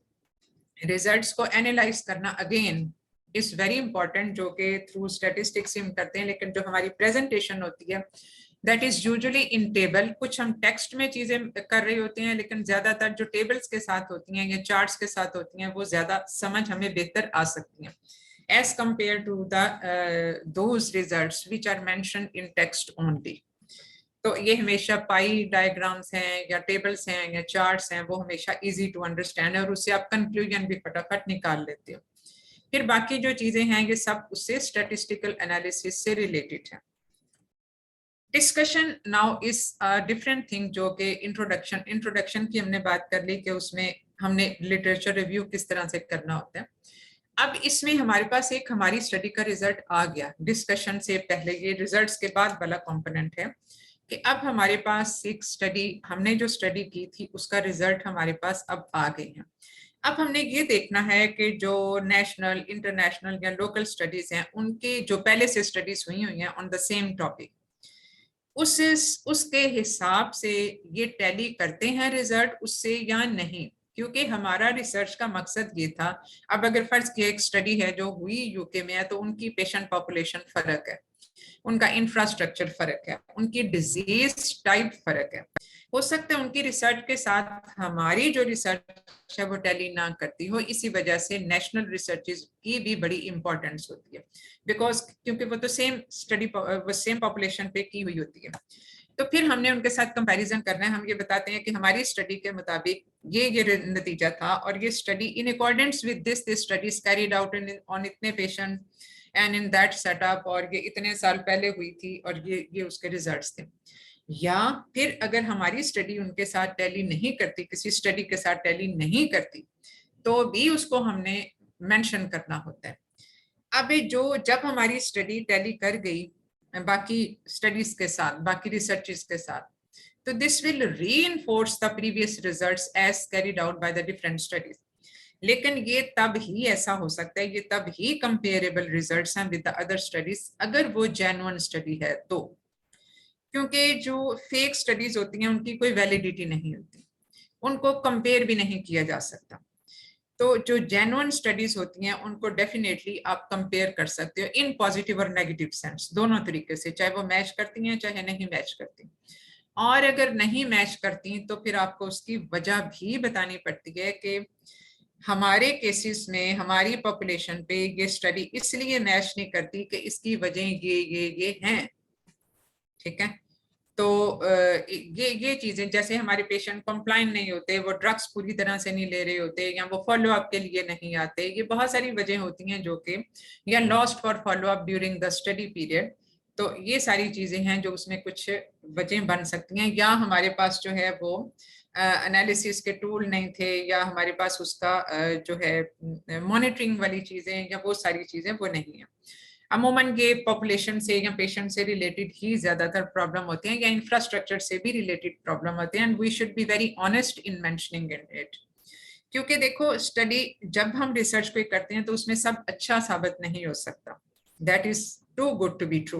S1: रिजल्ट्स को एनालाइज करना अगेन इज वेरी इंपॉर्टेंट, जो कि थ्रू स्टैटिस्टिक्स हम करते हैं, लेकिन जो हमारी प्रेजेंटेशन होती है that is usually in table. कुछ हम टेक्स्ट में चीजें कर रहे होते हैं, लेकिन ज्यादातर जो टेबल्स के साथ होती हैं या चार्ट्स के साथ होती हैं वो ज्यादा समझ हमें बेहतर आ सकती हैं as compare to those results which are mentioned in text only. तो ये हमेशा पाई डायग्राम्स हैं या टेबल्स हैं या चार्ट्स हैं, वो हमेशा इजी टू अंडरस्टैंड है और उससे आप कंक्लूजन भी फटाफट निकाल लेते हो। फिर बाकी जो चीजें हैं ये सब उससे स्टैटिस्टिकल एनालिसिस से रिलेटेड है। Discussion now is different thing, जो कि इंट्रोडक्शन की हमने बात कर ली कि उसमें हमने लिटरेचर रिव्यू किस तरह से करना होता है। अब इसमें हमारे पास एक हमारी स्टडी का रिजल्ट आ गया, डिस्कशन से पहले ये रिजल्ट्स के बाद वाला कंपोनेंट है कि अब हमारे पास एक स्टडी, हमने जो स्टडी की थी उसका रिजल्ट हमारे पास अब आ गए हैं। अब हमने ये देखना है कि जो नेशनल, इंटरनेशनल या लोकल स्टडीज हैं उनके जो पहले से स्टडीज हुई हैं ऑन द सेम टॉपिक, उसके हिसाब से ये टैली करते हैं रिजल्ट उससे या नहीं, क्योंकि हमारा रिसर्च का मकसद ये था। अब अगर फर्ज की एक स्टडी है जो हुई यूके में है, तो उनकी पेशेंट पॉपुलेशन फर्क है, उनका इंफ्रास्ट्रक्चर फर्क है, उनकी डिजीज टाइप फर्क है, हो सकता है उनकी रिसर्च के साथ हमारी जो रिसर्च है वो टैली ना करती हो। इसी वजह से नेशनल रिसर्चेज की भी बड़ी इंपॉर्टेंस होती है, बिकॉज क्योंकि वो तो सेम स्टडी वो सेम पॉपुलेशन पे की हुई होती है। तो फिर हमने उनके साथ कंपैरिजन करना है। हम ये बताते हैं कि हमारी स्टडी के मुताबिक ये नतीजा था, और ये study in accordance with this study carried out on इतने patient and in that setup, और ये इतने साल पहले हुई थी और ये उसके रिजल्ट्स थे। या फिर अगर हमारी स्टडी उनके साथ टैली नहीं करती, किसी स्टडी के साथ टैली नहीं करती, तो भी उसको हमने मेंशन करना होता है। अब जब हमारी स्टडी टैली कर गई बाकी स्टडीज के साथ, बाकी रिसर्चेस के साथ, तो this will reinforce the previous results as carried out by the different studies. लेकिन ये तब ही ऐसा हो सकता है, ये तब ही कंपेरेबल रिजल्ट्स हैं विद द अदर स्टडीज, अगर वो जेन्युइन स्टडी है तो। क्योंकि जो फेक स्टडीज होती हैं उनकी कोई वैलिडिटी नहीं होती, उनको कंपेयर भी नहीं किया जा सकता। तो जो जेन्युइन स्टडीज होती हैं उनको डेफिनेटली आप कंपेयर कर सकते हो इन पॉजिटिव और नेगेटिव सेंस, दोनों तरीके से, चाहे वो मैच करती हैं चाहे नहीं मैच करती। और अगर नहीं मैच करती तो फिर आपको उसकी वजह भी बतानी पड़ती है कि हमारे केसेस में हमारी पॉपुलेशन पे ये स्टडी इसलिए मैच नहीं करती कि इसकी वजह ये हैं। ठीक है, तो ये चीजें, जैसे हमारे पेशेंट कंप्लाइन नहीं होते, वो ड्रग्स पूरी तरह से नहीं ले रहे होते, या वो फॉलो अप के लिए नहीं आते, ये बहुत सारी वजह होती हैं जो कि, या lost for follow up during the study period. तो ये सारी चीजें हैं जो उसमें कुछ वजह बन सकती हैं, या हमारे पास जो है वो एनालिसिस के टूल नहीं थे, या हमारे पास उसका जो है मॉनिटरिंग वाली चीजें या वो सारी चीजें वो नहीं है। अमूमन ये पॉपुलेशन से या पेशेंट से रिलेटेड ही ज्यादातर प्रॉब्लम होते हैं, या इंफ्रास्ट्रक्चर से भी रिलेटेड प्रॉब्लम होते हैं, and we should be very honest in mentioning it. क्योंकि देखो, स्टडी जब हम रिसर्च पे करते हैं तो उसमें सब अच्छा साबित नहीं हो सकता, that is too good to be true.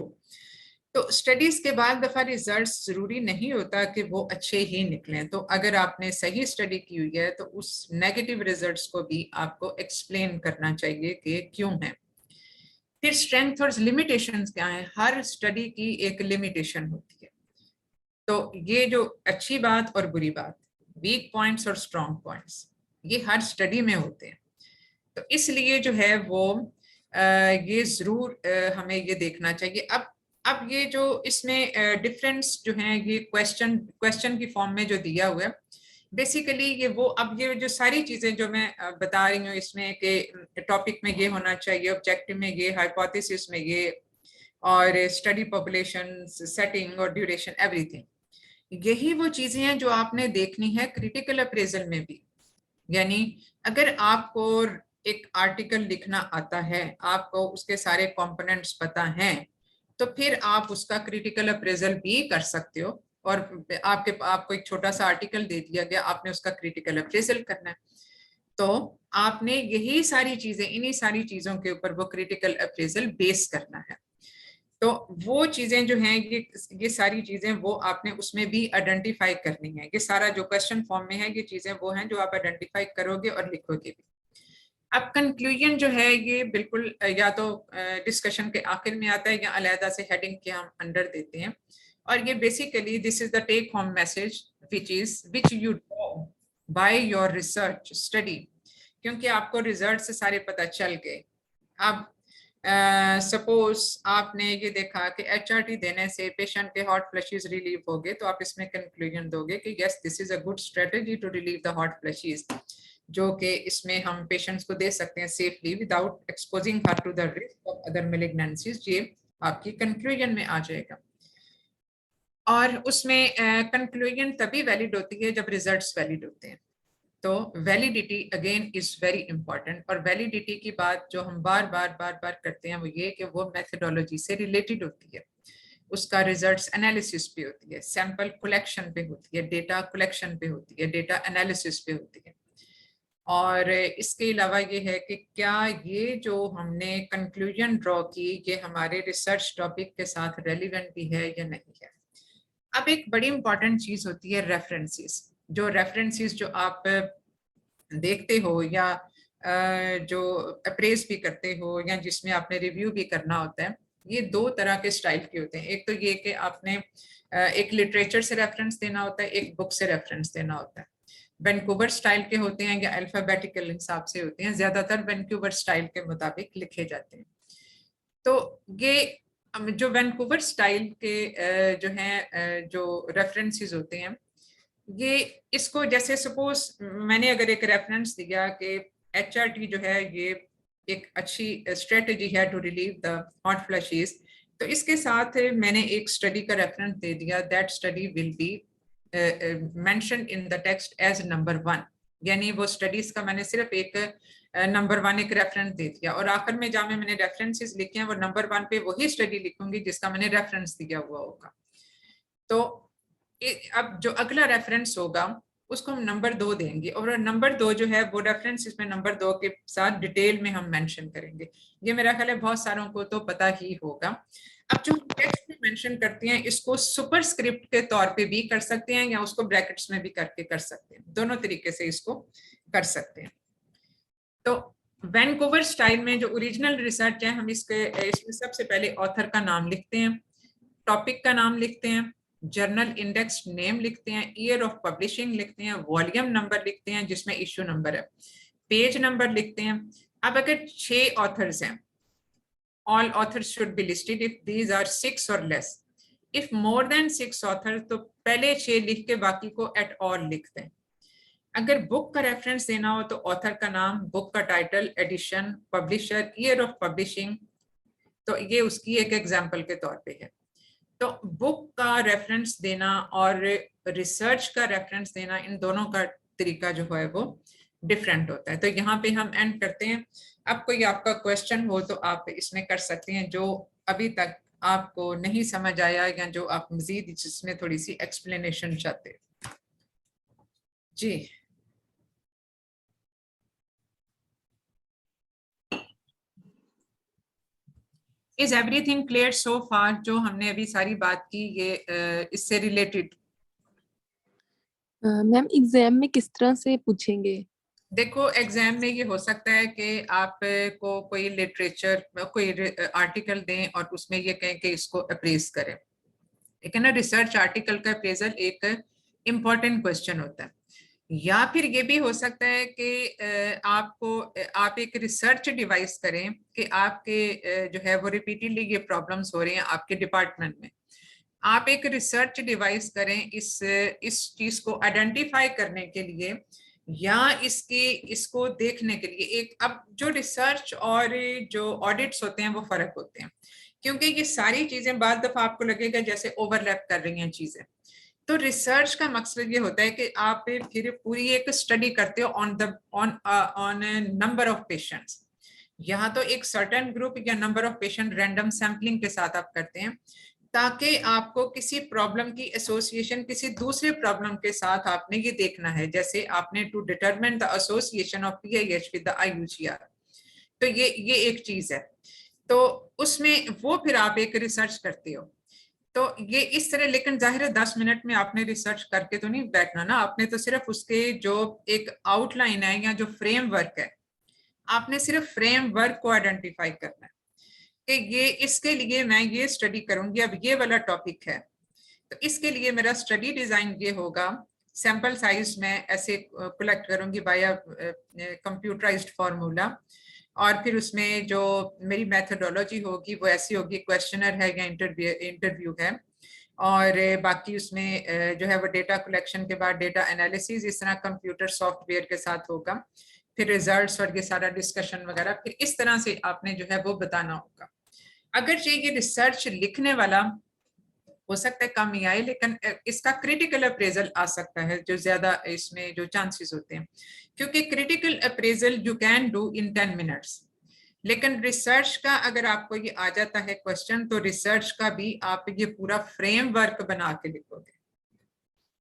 S1: तो स्टडीज के बाद दफा रिजल्ट्स जरूरी नहीं होता कि वो अच्छे ही निकलें। तो अगर आपने सही स्टडी की हुई है तो उस नेगेटिव रिजल्ट्स को भी आपको एक्सप्लेन करना चाहिए कि क्यों है। फिर स्ट्रेंथ और लिमिटेशंस क्या है, हर स्टडी की एक लिमिटेशन होती है। तो ये जो अच्छी बात और बुरी बात, वीक पॉइंट्स और स्ट्रॉन्ग पॉइंट्स, ये हर स्टडी में होते हैं। तो इसलिए जो है वो ये जरूर हमें ये देखना चाहिए। अब ये जो इसमें डिफरेंस जो है, ये क्वेश्चन की फॉर्म में जो दिया हुआ है, बेसिकली ये वो, अब ये जो सारी चीजें जो मैं बता रही हूँ इसमें कि टॉपिक में ये होना चाहिए, ऑब्जेक्टिव में ये, हाइपोथेसिस में ये, और स्टडी पॉपुलेशन, सेटिंग और ड्यूरेशन, एवरीथिंग, यही वो चीजें हैं जो आपने देखनी है क्रिटिकल अप्रेजल में भी। यानी अगर आपको एक आर्टिकल लिखना आता है, आपको उसके सारे कंपोनेंट्स पता हैं, तो फिर आप उसका क्रिटिकल अप्रेजल भी कर सकते हो। और आपको एक छोटा सा आर्टिकल दे दिया गया, आपने उसका क्रिटिकल अप्रेजल करना है, तो आपने यही सारी चीजें, इन्हीं सारी चीजों के ऊपर वो क्रिटिकल अप्रेजल बेस करना है। तो वो चीजें जो हैं, ये सारी चीजें वो आपने उसमें भी आइडेंटिफाई करनी है। ये सारा जो क्वेश्चन फॉर्म में है, ये चीजें वो हैं जो आप आइडेंटिफाई करोगे और लिखोगे भी। अब कंक्लूजन जो है ये बिल्कुल या तो डिस्कशन के आखिर में आता है, या अलहदा से हेडिंग के हम अंडर देते हैं। और ये basically this is the take home message which you do by your research study. क्योंकि आपको रिजल्ट से सारे पता चल गए। अब सपोज आपने ये देखा कि HRT देने से पेशेंट के हॉट फ्लैशेस रिलीव हो गए, तो आप इसमें कंक्लूजन दोगे कि yes, this is a good strategy to relieve the hot flashes, जो कि इसमें हम पेशेंट्स को दे सकते हैं safely without exposing her to the risk of other malignancies. ये आपकी कंक्लूजन में आ जाएगा। और उसमें कंक्लूजन तभी वैलिड होती है जब रिजल्ट्स वैलिड होते हैं। तो validity again is very important. और वैलिडिटी की बात जो हम बार बार करते हैं वो ये कि वो मेथडोलॉजी से रिलेटेड होती है, उसका रिजल्ट्स एनालिसिस पे होती है, सैंपल कलेक्शन पे होती है, डेटा कलेक्शन पे होती है, डेटा एनालिसिस पे होती है। और इसके अलावा ये है कि क्या ये जो हमने कंक्लूजन ड्रॉ की, ये हमारे रिसर्च टॉपिक के साथ रेलिवेंट भी है या नहीं है। अब एक बड़ी इंपॉर्टेंट चीज होती है रेफरेंसेस। जो रेफरेंसेस जो आप देखते हो, या जो अप्रेज भी करते हो, या जिसमें आपने रिव्यू भी करना होता है, ये दो तरह के स्टाइल के होते हैं। एक तो ये कि आपने एक लिटरेचर से रेफरेंस देना होता है, एक बुक से रेफरेंस देना होता है। वैंकूवर स्टाइल के होते हैं या अल्फाबेटिकल हिसाब से होते हैं, ज्यादातर वैंकूवर स्टाइल के मुताबिक लिखे जाते हैं। तो ये जो वैंकूवर स्टाइल के जो हैं जो रेफरेंसेस होते हैं, ये इसको जैसे सपोज मैंने अगर एक रेफरेंस दिया कि HRT जो है ये एक अच्छी स्ट्रेटजी है to relieve the hot flashes, तो इसके साथ मैंने एक स्टडी का रेफरेंस दे दिया, that study will be mentioned in the text as number 1। यानी वो स्टडीज का मैंने सिर्फ एक नंबर 1 एक रेफरेंस दे दिया, और आखिर में जहाँ मैंने रेफरेंसेस लिखे हैं वो नंबर 1 पे वही स्टडी लिखूंगी जिसका मैंने रेफरेंस दिया हुआ होगा। तो अब जो अगला रेफरेंस होगा उसको हम नंबर 2 देंगे, और नंबर 2 जो है वो रेफरेंस इसमें नंबर 2 के साथ डिटेल में हम मेंशन करेंगे। ये मेरा ख्याल है बहुत सारों को तो पता ही होगा। अब जो टेक्स्ट में मेंशन करते हैं इसको सुपरस्क्रिप्ट के तौर पे भी कर सकते हैं या उसको ब्रैकेट्स में भी करके कर सकते हैं, दोनों तरीके से इसको कर सकते हैं। तो वैनकूवर स्टाइल में जो ओरिजिनल रिसर्च है, हम इसमें सबसे पहले ऑथर का नाम लिखते हैं, टॉपिक का नाम लिखते हैं, जर्नल इंडेक्स नेम लिखते हैं, ईयर ऑफ पब्लिशिंग लिखते हैं, वॉल्यूम नंबर लिखते हैं जिसमें इश्यू नंबर है, पेज नंबर लिखते हैं। अब अगर 6 ऑथर्स हैं, all authors should be listed if these are 6 or less. If more than 6 authors, तो पहले 6 लिख के बाकी को at all लिखते हैं। अगर बुक का रेफरेंस देना हो तो ऑथर का नाम, बुक का title, edition, publisher, year of publishing, तो ये उसकी एक एग्जांपल के तौर पे है। तो बुक का रेफरेंस देना और रिसर्च का रेफरेंस देना, इन दोनों का तरीका जो है वो डिफरेंट होता है। तो यहाँ पे हम एंड करते हैं। अब कोई आपका क्वेश्चन हो तो आप इसमें कर सकते हैं, जो अभी तक आपको नहीं समझ आया या जो आप मजीद जिसमें थोड़ी सी एक्सप्लेनेशन चाहते हैं। जी, इज एवरीथिंग क्लियर सो फार? जो हमने अभी सारी बात की ये इससे रिलेटेड।
S4: मैम एग्जाम में किस तरह से पूछेंगे?
S1: देखो, एग्जाम में ये हो सकता है कि आपको कोई लिटरेचर, कोई आर्टिकल दें और उसमें ये कहें कि इसको अप्रेज करें। ठीक है ना, रिसर्च आर्टिकल का अप्रेजल एक इम्पॉर्टेंट क्वेश्चन होता है। या फिर ये भी हो सकता है कि आप एक रिसर्च डिवाइस करें कि आपके जो है वो रिपीटेडली ये प्रॉब्लम्स हो रही हैं आपके डिपार्टमेंट में। आप एक रिसर्च डिवाइस करें इस चीज को आइडेंटिफाई करने के लिए या इसको देखने के लिए। एक अब जो रिसर्च और जो ऑडिट्स होते हैं वो फर्क होते हैं, क्योंकि ये सारी चीजें बाद दफा आपको लगेगा जैसे ओवरलैप कर रही हैं चीजें। तो रिसर्च का मकसद ये होता है कि आप फिर पूरी एक स्टडी करते हो ऑन नंबर ऑफ पेशेंट्स। यहाँ तो एक सर्टेन ग्रुप या number of patient random sampling के साथ आप करते हैं, ताकि आपको किसी प्रॉब्लम की एसोसिएशन किसी दूसरे प्रॉब्लम के साथ आपने ये देखना है। जैसे आपने to determine the association of PIH with the IUGR, तो ये एक चीज है। तो उसमें वो फिर आप एक रिसर्च करते हो। तो ये इस तरह, लेकिन जाहिर है 10 मिनट में आपने रिसर्च करके तो नहीं बैठना ना, आपने तो सिर्फ उसके जो एक आउटलाइन है या जो फ्रेमवर्क है, आपने सिर्फ फ्रेमवर्क को आइडेंटिफाई करना है कि ये इसके लिए मैं ये स्टडी करूंगी। अब ये वाला टॉपिक है तो इसके लिए मेरा स्टडी डिजाइन ये होगा। सैंपल साइज में ऐसे कलेक्ट करूंगी बाय कंप्यूटराइज्ड फार्मूला, और फिर उसमें जो मेरी मेथोडोलॉजी होगी वो ऐसी होगी, क्वेश्चनर है या इंटरव्यू है, और बाकी उसमें जो है वो डेटा कलेक्शन के बाद डेटा एनालिसिस इस तरह कंप्यूटर सॉफ्टवेयर के साथ होगा, फिर रिजल्ट्स और ये सारा डिस्कशन वगैरह, फिर इस तरह से आपने जो है वो बताना होगा। अगर ये रिसर्च लिखने वाला हो सकता है कम ही आए, लेकिन इसका क्रिटिकल अप्रेजल आ सकता है, जो ज्यादा इसमें जो चांसेस होते हैं, क्योंकि critical appraisal you can do in 10 minutes. लेकिन रिसर्च का अगर आपको ये आ जाता है क्वेश्चन, तो रिसर्च का भी आप ये पूरा फ्रेमवर्क बना के लिखोगे।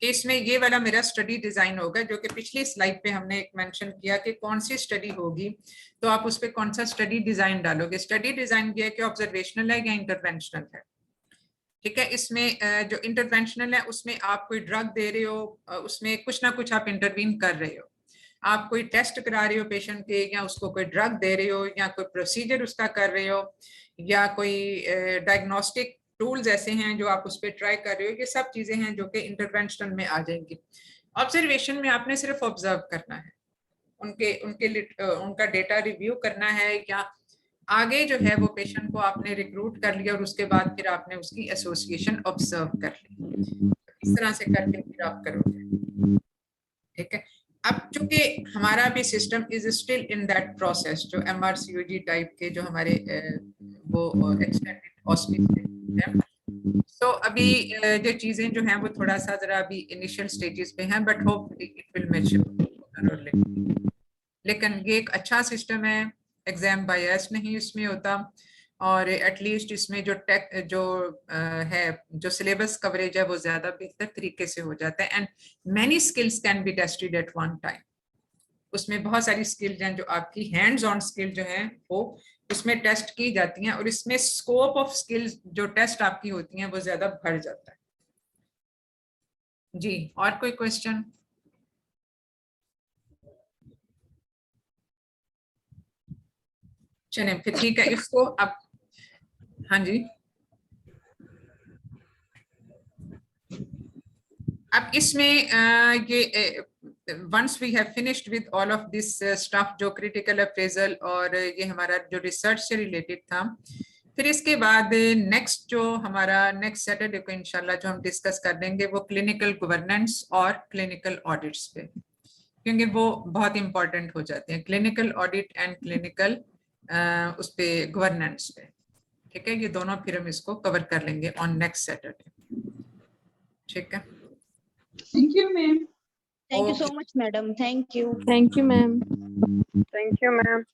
S1: इसमें ये वाला मेरा स्टडी डिजाइन होगा, जो कि पिछली स्लाइड पे हमने एक मेंशन किया कि कौन सी स्टडी होगी, तो आप उस पर कौन सा स्टडी डिजाइन डालोगे। स्टडी डिजाइन ये है कि ऑब्जर्वेशनल है या इंटरवेंशनल है। ठीक है, इसमें जो इंटरवेंशनल है उसमें आप कोई ड्रग दे रहे हो, उसमें कुछ ना कुछ आप इंटरवीन कर रहे हो। आप कोई टेस्ट करा रहे हो पेशेंट के, या उसको कोई ड्रग दे रहे हो, या कोई प्रोसीजर उसका कर रहे हो, या कोई डायग्नोस्टिक टूल्स ऐसे हैं जो आप उस पर ट्राई कर रहे हो। ये सब चीजें हैं जो कि इंटरवेंशनल में आ जाएंगी। ऑब्जर्वेशन में आपने सिर्फ ऑब्जर्व करना है, उनका डेटा रिव्यू करना है, या आगे जो है वो पेशेंट को आपने रिक्रूट कर लिया और उसके बाद फिर आपने उसकी एसोसिएशन ऑब्जर्व कर ली। इस तरह से करके फिर आप करोगे। ठीक है, अब चूंकि हमारा भी system is still in that process, जो MRCOG टाइप के जो हमारे वो एक्सटेंडेड ऑस्पिटल है, तो अभी जो चीजें जो हैं वो थोड़ा सा जरा अभी इनिशियल स्टेजेस पे हैं, but hopefully it will mature. लेकिन ये एक अच्छा सिस्टम है, एग्जाम बायस नहीं इसमें होता, और एटलीस्ट इसमें है जो सिलेबस कवरेज है वो ज्यादा बेहतर तरीके से हो जाता है। And many skills can be tested eight one time. उसमें बहुत सारी स्किल्स हैं जो आपकी हैंड्स ऑन स्किल जो हैं वो उसमें टेस्ट की जाती हैं, और इसमें स्कोप ऑफ स्किल्स जो टेस्ट आपकी होती हैं वो ज्यादा बढ़ जाता है। जी, और कोई क्वेश्चन? चलें फिर, ठीक है, इसको अब, हाँ जी, अब इसमें ये once we have finished with all of this stuff, जो क्रिटिकल अप्रेजल और ये हमारा जो रिसर्च से रिलेटेड था, फिर इसके बाद नेक्स्ट जो हमारा नेक्स्ट सैटरडे को इंशाल्लाह जो हम डिस्कस कर देंगे वो क्लिनिकल गवर्नेंस और क्लिनिकल ऑडिट्स पे, क्योंकि वो बहुत इंपॉर्टेंट हो जाते हैं, क्लिनिकल ऑडिट एंड क्लिनिकल उस पे गवर्नेंस पे। ठीक है, ये दोनों फिर हम इसको कवर कर लेंगे ऑन नेक्स्ट सैटरडे। ठीक है,
S5: Thank you, ma'am.
S2: Thank you so much, madam. Thank you.
S4: Thank you, ma'am.
S3: Thank you, ma'am.